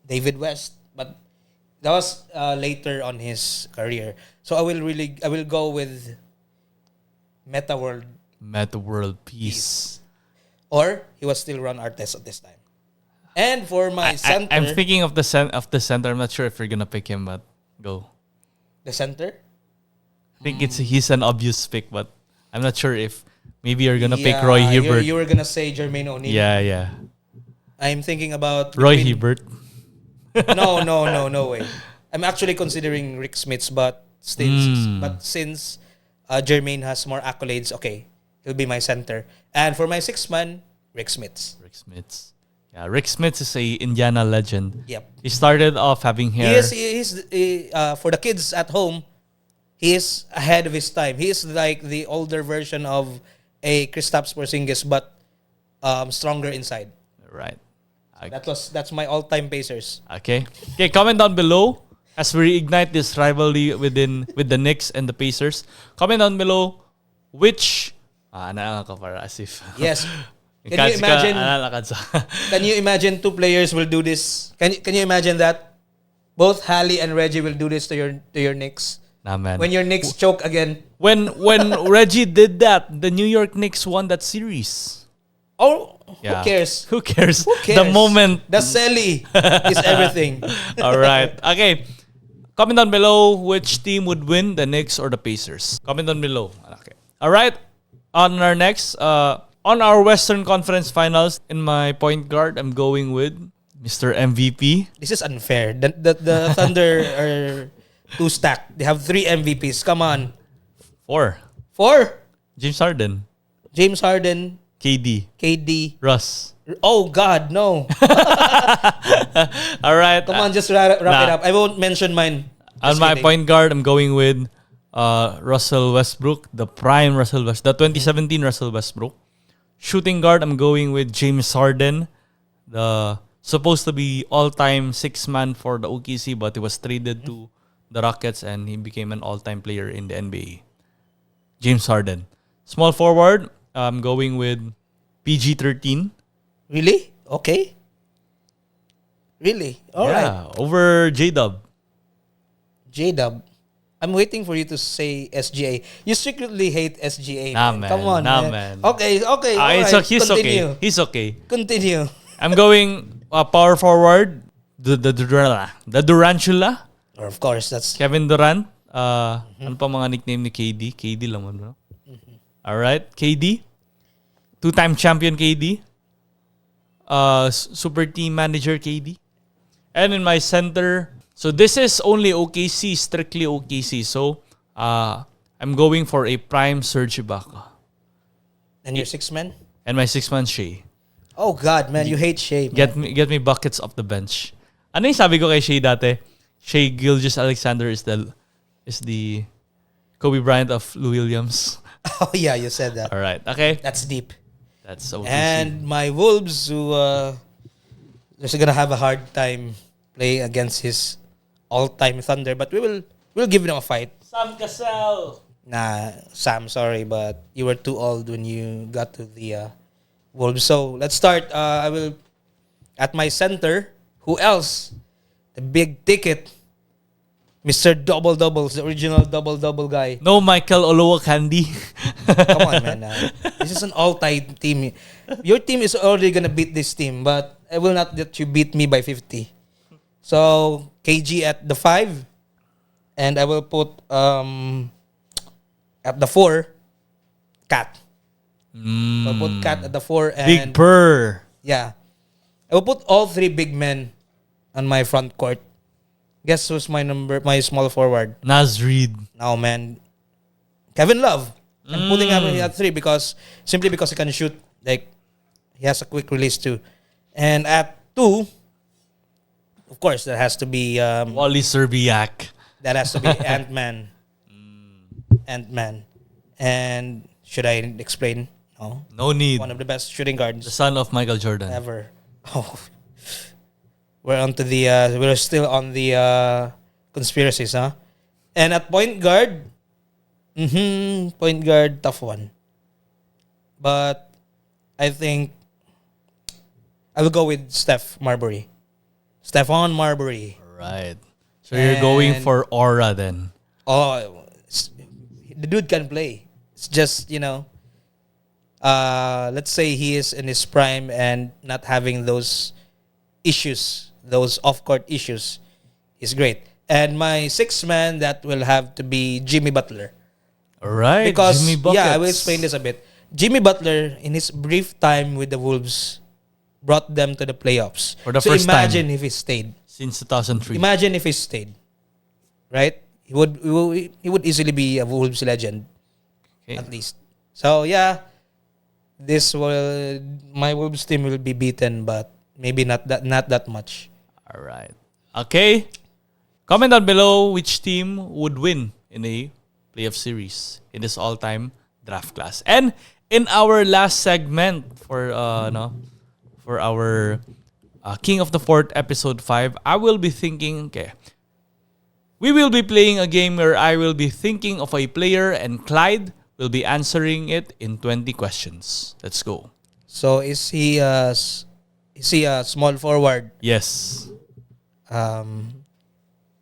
David West. But that was later on his career. So I will go with Meta World Peace. Or he was still Ron Artest at this time. And for my center, I'm thinking of the center. I'm not sure if you're gonna pick him, but go. The center? I think he's an obvious pick, but I'm not sure if maybe you're gonna pick Roy Hibbert. You were gonna say Jermaine O'Neal. Yeah. I'm thinking about Roy Hibbert. No way. I'm actually considering Rick Smits, but since Jermaine has more accolades, okay, he'll be my center. And for my sixth man, Rick Smits. Yeah, Rick Smits is a Indiana legend. Yep. He started off having hair. He for the kids at home, he is ahead of his time. He is like the older version of a Kristaps Porzingis, but stronger inside. Right. That's my all-time Pacers. Okay, comment down below as we reignite this rivalry with the Knicks and the Pacers. Comment down below which Yes. Can you imagine two players will do this? Can you imagine that? Both Hali and Reggie will do this to your Knicks. Nah, man. When your Knicks choke again. When Reggie did that, the New York Knicks won that series. Oh, yeah. Who cares? The moment. The Selly is everything. All right. Okay. Comment down below which team would win, the Knicks or the Pacers. Comment down below. Okay. All right. On our next, on our Western Conference Finals, in my point guard, I'm going with Mr. MVP. This is unfair. The Thunder are too stacked. They have 3 MVPs. Come on. 4. James Harden. KD. Russ. Oh, God, no. All right. Come on, just wrap it up. I won't mention mine. On my point guard, I'm going with Russell Westbrook, the prime Russell Westbrook, the 2017 Russell Westbrook. Shooting guard, I'm going with James Harden, the supposed to be all-time 6-man for the OKC, but he was traded to the Rockets and he became an all-time player in the NBA. James Harden. Small forward, I'm going with PG-13. Really? Okay. Really? All right. Over J-Dub. J-Dub. I'm waiting for you to say SGA. You secretly hate SGA. Nah, man. man. Come on, Nah, man. man. Okay. All He's right. okay. He's okay. Continue. I'm going power forward, the Durantula. Or of course, that's Kevin Durant. Ano pa mga nickname ni KD? KD lang mo, bro. Alright, KD. Two-time champion KD. Super team manager KD. And in my center, so this is only OKC, strictly OKC. So, I'm going for a prime Serge Ibaka. and your 6 men. And my 6-man Shea. Oh God, man, you hate Shea. Man. Get me buckets off the bench. Ano yung sabi ko kay Shea dati? Shea Gilgeous-Alexander is the Kobe Bryant of Lou Williams. Oh yeah, you said that. All right. Okay. That's deep. That's so And my Wolves, who they're gonna have a hard time playing against his all-time Thunder, but we'll give them a fight. Sam Cassell. Nah, Sam, sorry, but you were too old when you got to the Wolves. So let's start. I will at my center. Who else? The big ticket, Mr. Double Doubles, the original Double Double guy. No Michael Olowokandi. Come on, man. This is an all-time team. Your team is already gonna beat this team, but I will not let you beat me by 50. So KG at the 5, and I will put at the 4, Cat. I'll put Cat at the 4, and Big Purr. yeah, I will put all 3 big men on my front court. Guess who's my small forward? Naz Reid. Now, man, Kevin Love. I'm putting him at 3 simply because he can shoot. Like, he has a quick release too. And at 2, of course, that has to be Wally Serbiak. that has to be Ant-Man. Ant-Man. And should I explain? No. No need. One of the best shooting guards The son of Michael Jordan. ever. Oh, we're still on the conspiracies, huh? And at point guard, tough one. But I think I will go with Stephon Marbury. Right. So you're going And- for aura then. Oh, the dude can play. It's just, let's say he is in his prime and not having those issues, those off-court issues. He's great. And my 6-man, that will have to be Jimmy Butler. All right. Because, Jimmy Buckets. yeah, I will explain this a bit. Jimmy Butler, in his brief time with the Wolves, brought them to the playoffs. For the so first imagine time. if he stayed. Since 2003. Imagine if he stayed. Right? He would easily be a Wolves legend. Okay. At least. So, yeah, my Wolves team will be beaten, but maybe not that much. All right. Okay. Comment down below which team would win in a playoff series in this all-time draft class. And in our last segment for our King of the Fort episode 5, I will be thinking, we will be playing a game where I will be thinking of a player and Clyde will be answering it in 20 questions. Let's go. So, is he a small forward? Yes.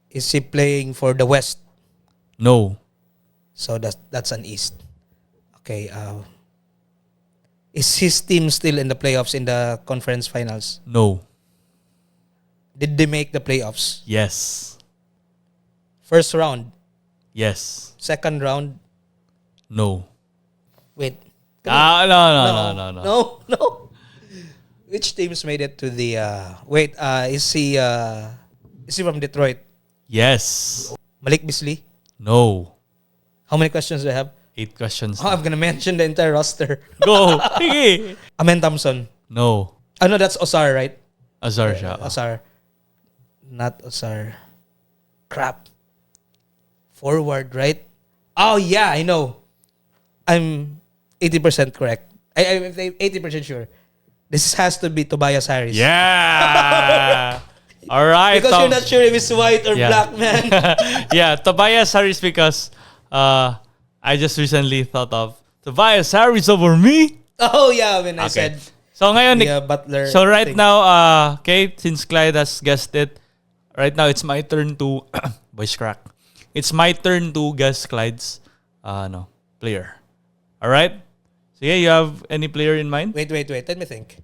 Is he playing for the West? No. So that's an East. Okay. Is his team still in the playoffs in the conference finals? No. Did they make the playoffs? Yes. First round? Yes. Second round? No. Wait. No. No. Which teams made it to the is he from Detroit? Yes. Malik Beasley? No. How many questions do I have? 8 questions. Oh, I'm gonna mention the entire roster. Go. Sige. Amen Thompson. No. No, that's Osar, right? Azar siya. Osar. Not Osar. Crap. Forward, right? Oh, yeah, I know. I'm 80% correct. I'm 80% sure. This has to be Tobias Harris. Yeah. All right. Because you're not sure if it's white or Yeah. black, man. Yeah, Tobias Harris because I just recently thought of Tobias Harris over me. Oh yeah, when I Okay. said So ngayon, the Butler. so right thing. now, okay, since Clyde has guessed it, right now it's my turn to voice crack. It's my turn to guess Clyde's player. All right. So yeah, you have any player in mind? Wait. Let me think.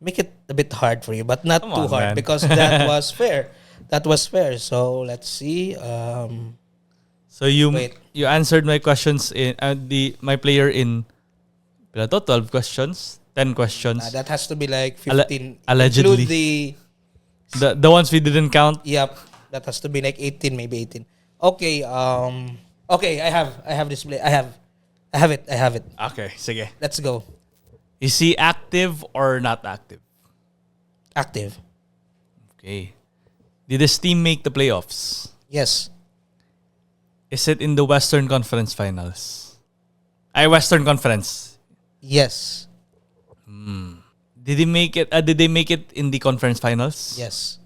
Make it a bit hard for you, but not Come too on, hard man. because that was fair. That was fair. So let's see. So you Wait. you answered my questions in my player in 12 questions, 10 questions. That has to be like 15. Allegedly. Include The ones we didn't count. yep. That has to be like 18, maybe 18. Okay. Okay. I have this play. I have it. Okay, sige. Let's go. Is he active or not active? Active. Okay. Did his team make the playoffs? Yes. Is it in the Western Conference Finals? Western Conference. Yes. Did he make it? Did they make it in the conference finals? Yes.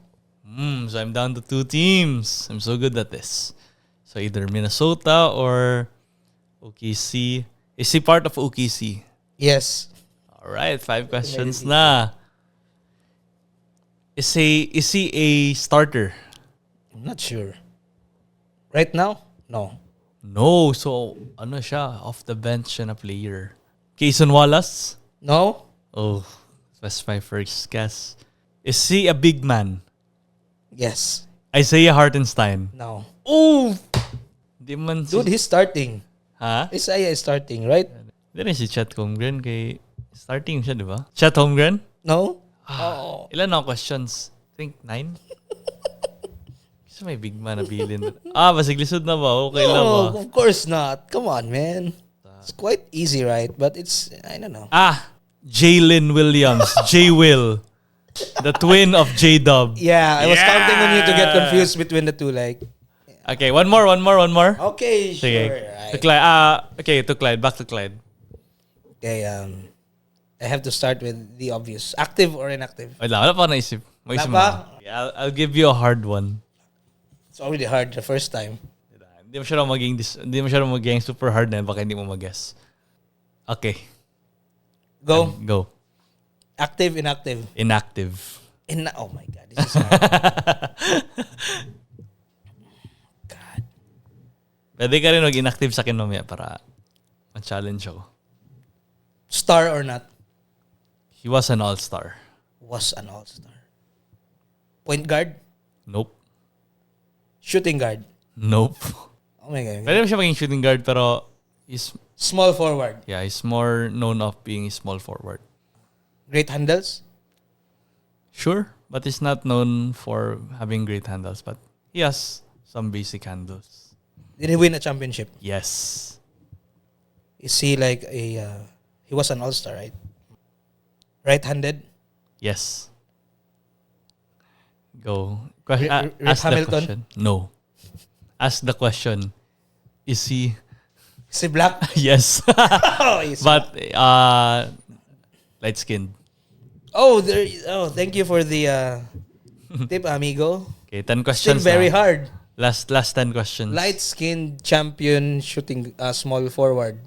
So I'm down to 2 teams. I'm so good at this. So either Minnesota or OKC. Is he part of OKC? Yes. All right, 5 questions na. Is he a starter? I'm not sure. Right now? No. No. So ano siya? Off the bench and a player. Kayson Wallace? No? Oh, that's my first guess. Is he a big man? Yes. Isaiah Hartenstein. No. Oh! Di man si... Dude, he's starting. Ha? Isaiah is starting, right? Di rin si Chet Holmgren kay... Starting siya, di ba? Chet Holmgren? No? Ilan na questions? I think 9? Kasi may big man na bilin. Basig lisod na ba? Okay lang ba? No, of course not. Come on, man. It's quite easy, right? But it's, I don't know. Jalen Williams. J-Will. The twin of J-Dub. Yeah, I was counting on you to get confused between the two. Like, Okay, one more. okay, Sige. sure. To Clyde. Okay, to Clyde. Back to Clyde. Okay, I have to start with the obvious. Active or inactive? Wala pa naisip. May Wala isip pa? mo. Yeah, I'll give you a hard one. It's already hard the first time. Hindi mo siya maging super hard na baka hindi mo mag-guess. Okay. Go. Go. Active, inactive. Inactive. Oh my God, this is hard. God. Pwede ka rin mag-inactive sa akin mamaya para ma-challenge ako. Star or not? He was an all-star. Was an all-star. Point guard? Nope. Shooting guard? Nope. Oh my God. Pwede mo siya maging shooting guard pero he's Small forward? more known of being a small forward. Great handles? Sure, but he's not known for having great handles, but he has some basic handles. Did he win a championship? Yes. Is he like a... he was an all-star, right? Right-handed? Yes. Go. Rip Ask the Hamilton? question. No. Ask the question. Is he... Is he black? Yes. Oh, he's But light-skinned. Thank you for the tip, amigo. Okay, 10 Still questions very na. hard. Last 10 questions. Light-skinned champion shooting small forward.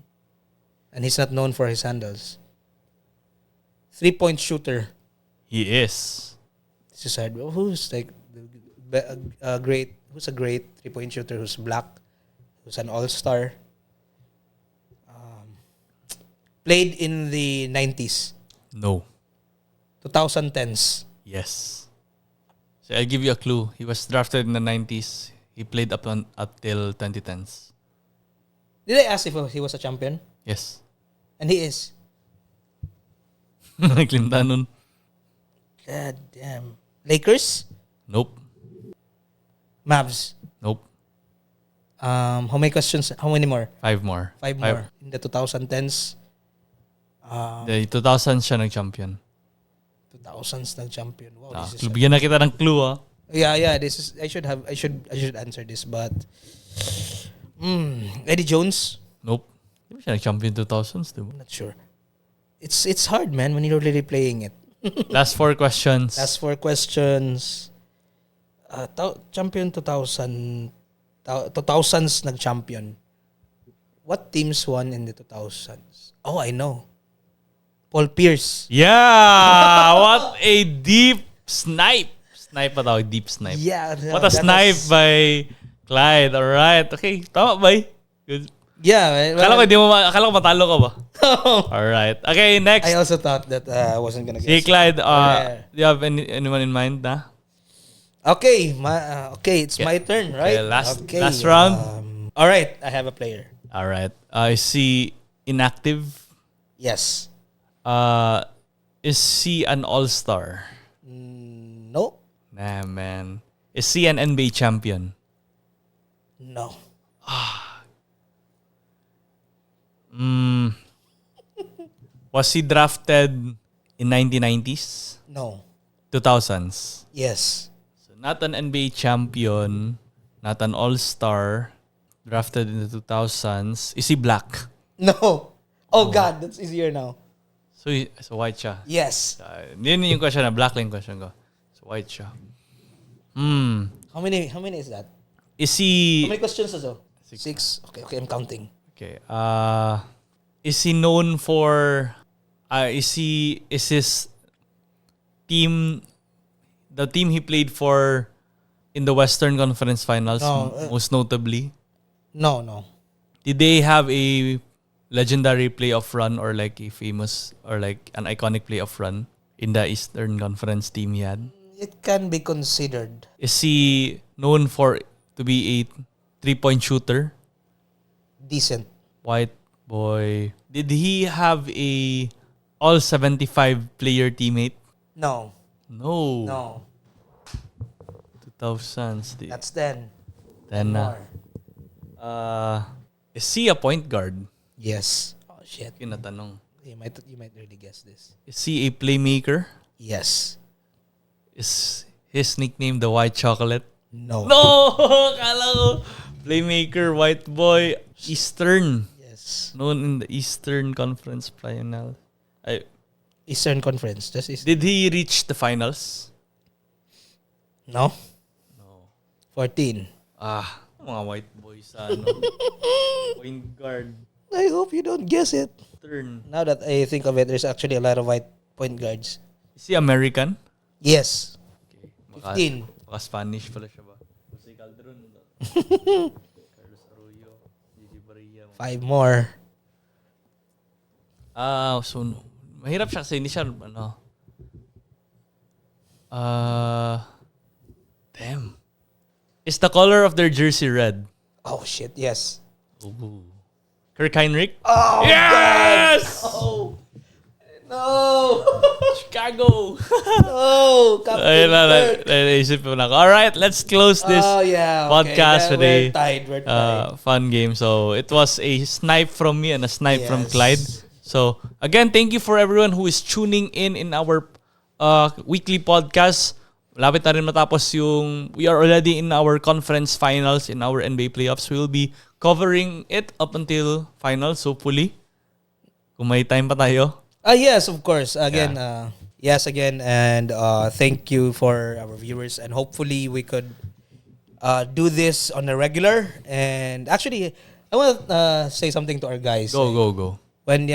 And he's not known for his handles. 3-point shooter. He is. This is hard. Who's like a great 3-point shooter who's black, who's an all-star. Played in the 90s. No. 2010s. Yes. So I'll give you a clue. He was drafted in the 90s. He played up till 2010s. Did I ask if he was a champion? Yes. And he is. Naglimta nun. God damn. Lakers? Nope. Mavs? Nope. How many questions? How many more? 5 more. 5 more. In the 2010s. The 2000s siya nag-champion. 2000s nag-champion. Wow, this is Bigyan na kita ng clue, ah. yeah. This is I should answer this, but Eddie Jones. Nope. Di ba siya nag-champion 2000s, di ba? I'm not sure. It's hard, man, when you're really playing it. Last 4 questions. Last 4 questions. Champion 2000. 2000s nag-champion. What teams won in the 2000s? Oh, I know. Paul Pierce. Yeah! What a deep snipe. Snipe pa tawag, deep snipe. Yeah. What a snipe by Clyde. Alright. Okay, tama ba? Good. Yeah. Akala ko matalo ka ba? Alright. Okay, next. I also thought that I wasn't gonna Si guess. Clyde, do you have anyone in mind na? Okay, it's my turn, right? Okay, last round. All right, I have a player. Alright. Is he inactive? Yes. Is he an all-star? No. Nah, man. Is he an NBA champion? No. Was he drafted in 1990s? No. 2000s? Yes. So not an NBA champion, not an all-star, drafted in the 2000s. Is he black? No. Oh God, that's easier now. So white siya. Yes. Yun yung question na. Black lang yung question ko. So white siya. How many is that? Is he... How many questions is that? 6. Okay, I'm counting. Okay. Is he known for... is his team... The team he played for in the Western Conference Finals, most notably? No. Did they have a legendary playoff run or like a famous or like an iconic playoff run in the Eastern Conference team he had? It can be considered. Is he known to be a 3-point shooter? Decent. White boy. Did he have a all 75 player teammate? No. 2000s. That's 10. 10 na. Is he a point guard? Yes. Oh shit. Yun na tanong. You might really guess this. Is he a playmaker? Yes. Is his nickname the White Chocolate? No. Kala ko. Playmaker, white boy, Eastern. Yes. Known in the Eastern Conference Final. Eastern Conference. Did he reach the finals? No. 14. Mga white boys point guard. I hope you don't guess it. Eastern. Now that I think of it, there's actually a lot of white point guards. Is he American? Yes. Okay. 15. Baka Spanish pala siya ba? Jose Calderon. Carlos Arroyo. Gigi Barria. 5 more. So mahirap siya kasi hindi siya damn. Is the color of their jersey red? Oh shit, yes. Ooh. Kirk Heinrich? Oh, yes! God. No. Chicago. No. Captain Kirk. Naisip ko lang. Alright, let's close this podcast with We're tied. fun game. So, it was a snipe from me and a snipe from Clyde. So, again, thank you for everyone who is tuning in our weekly podcast. Malapit na rin matapos we are already in our conference finals in our NBA playoffs. We will be covering it up until finals, hopefully. Kung may time pa tayo. Yes, of course. Again, and thank you for our viewers, and hopefully we could do this on a regular. And actually, I want to say something to our guys. Go. When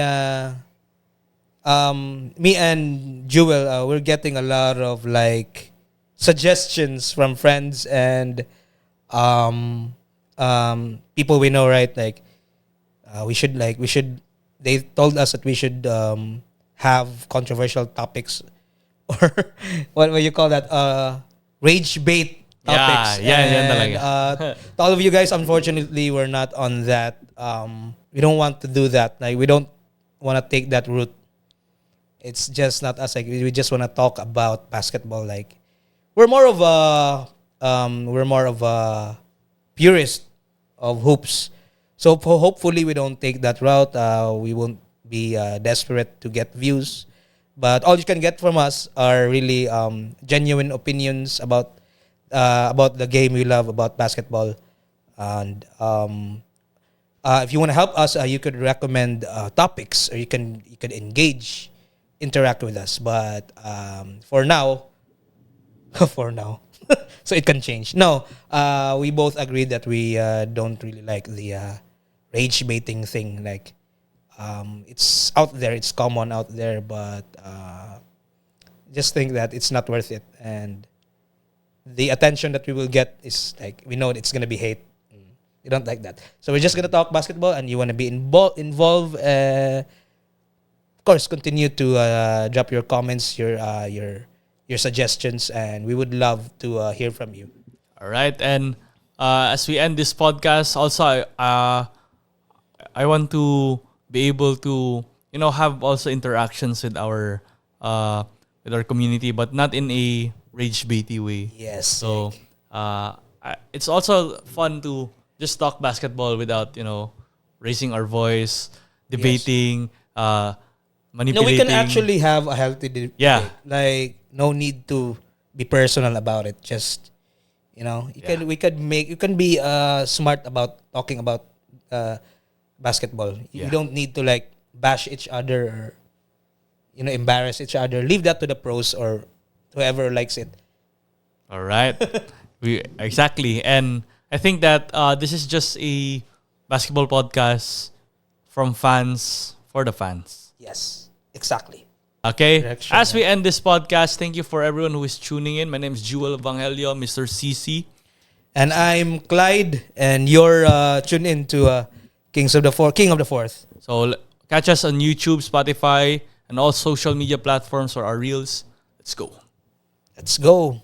me and Jewel, we're getting a lot of like suggestions from friends and people we know, right? Like we should. They told us that we should have controversial topics, or what you call that? Rage bait topics. Yeah. To all of you guys, unfortunately, we're not on that. We don't want to do that. Like we don't want to take that route. It's just not us. Like we just want to talk about basketball. Like we're more of a purist of hoops. So hopefully we don't take that route. We won't be desperate to get views. But all you can get from us are really genuine opinions about the game we love, about basketball. And if you want to help us, you could recommend topics, or you can engage, interact with us. But for now, so it can change. No, we both agreed that we don't really like the rage baiting thing. Like, it's out there, it's common out there, but just think that it's not worth it. And the attention that we will get is like, we know it's gonna be hate. We don't like that. So we're just gonna talk basketball, and you wanna be involved. Of course, continue to drop your comments, your suggestions, and we would love to hear from you. All right, and as we end this podcast, also I want to be able to have also interactions with our community, but not in a rage baity way. Yes. So it's also fun to just talk basketball without raising our voice, debating, no, manipulating. we can actually have a healthy debate. Yeah. Like, no need to be personal about it. Just we can be smart about talking about basketball. You don't need to like bash each other or embarrass each other. Leave that to the pros or whoever likes it. All right. Exactly. And I think that this is just a basketball podcast from fans for the fans. Yes, exactly. Okay. Direction, As we end this podcast, thank you for everyone who is tuning in. My name is Jewel Evangelio, Mr. CC. And I'm Clyde, and you're tuned in to King of the Fourth. So catch us on YouTube, Spotify, and all social media platforms for our reels. Let's go. Let's go.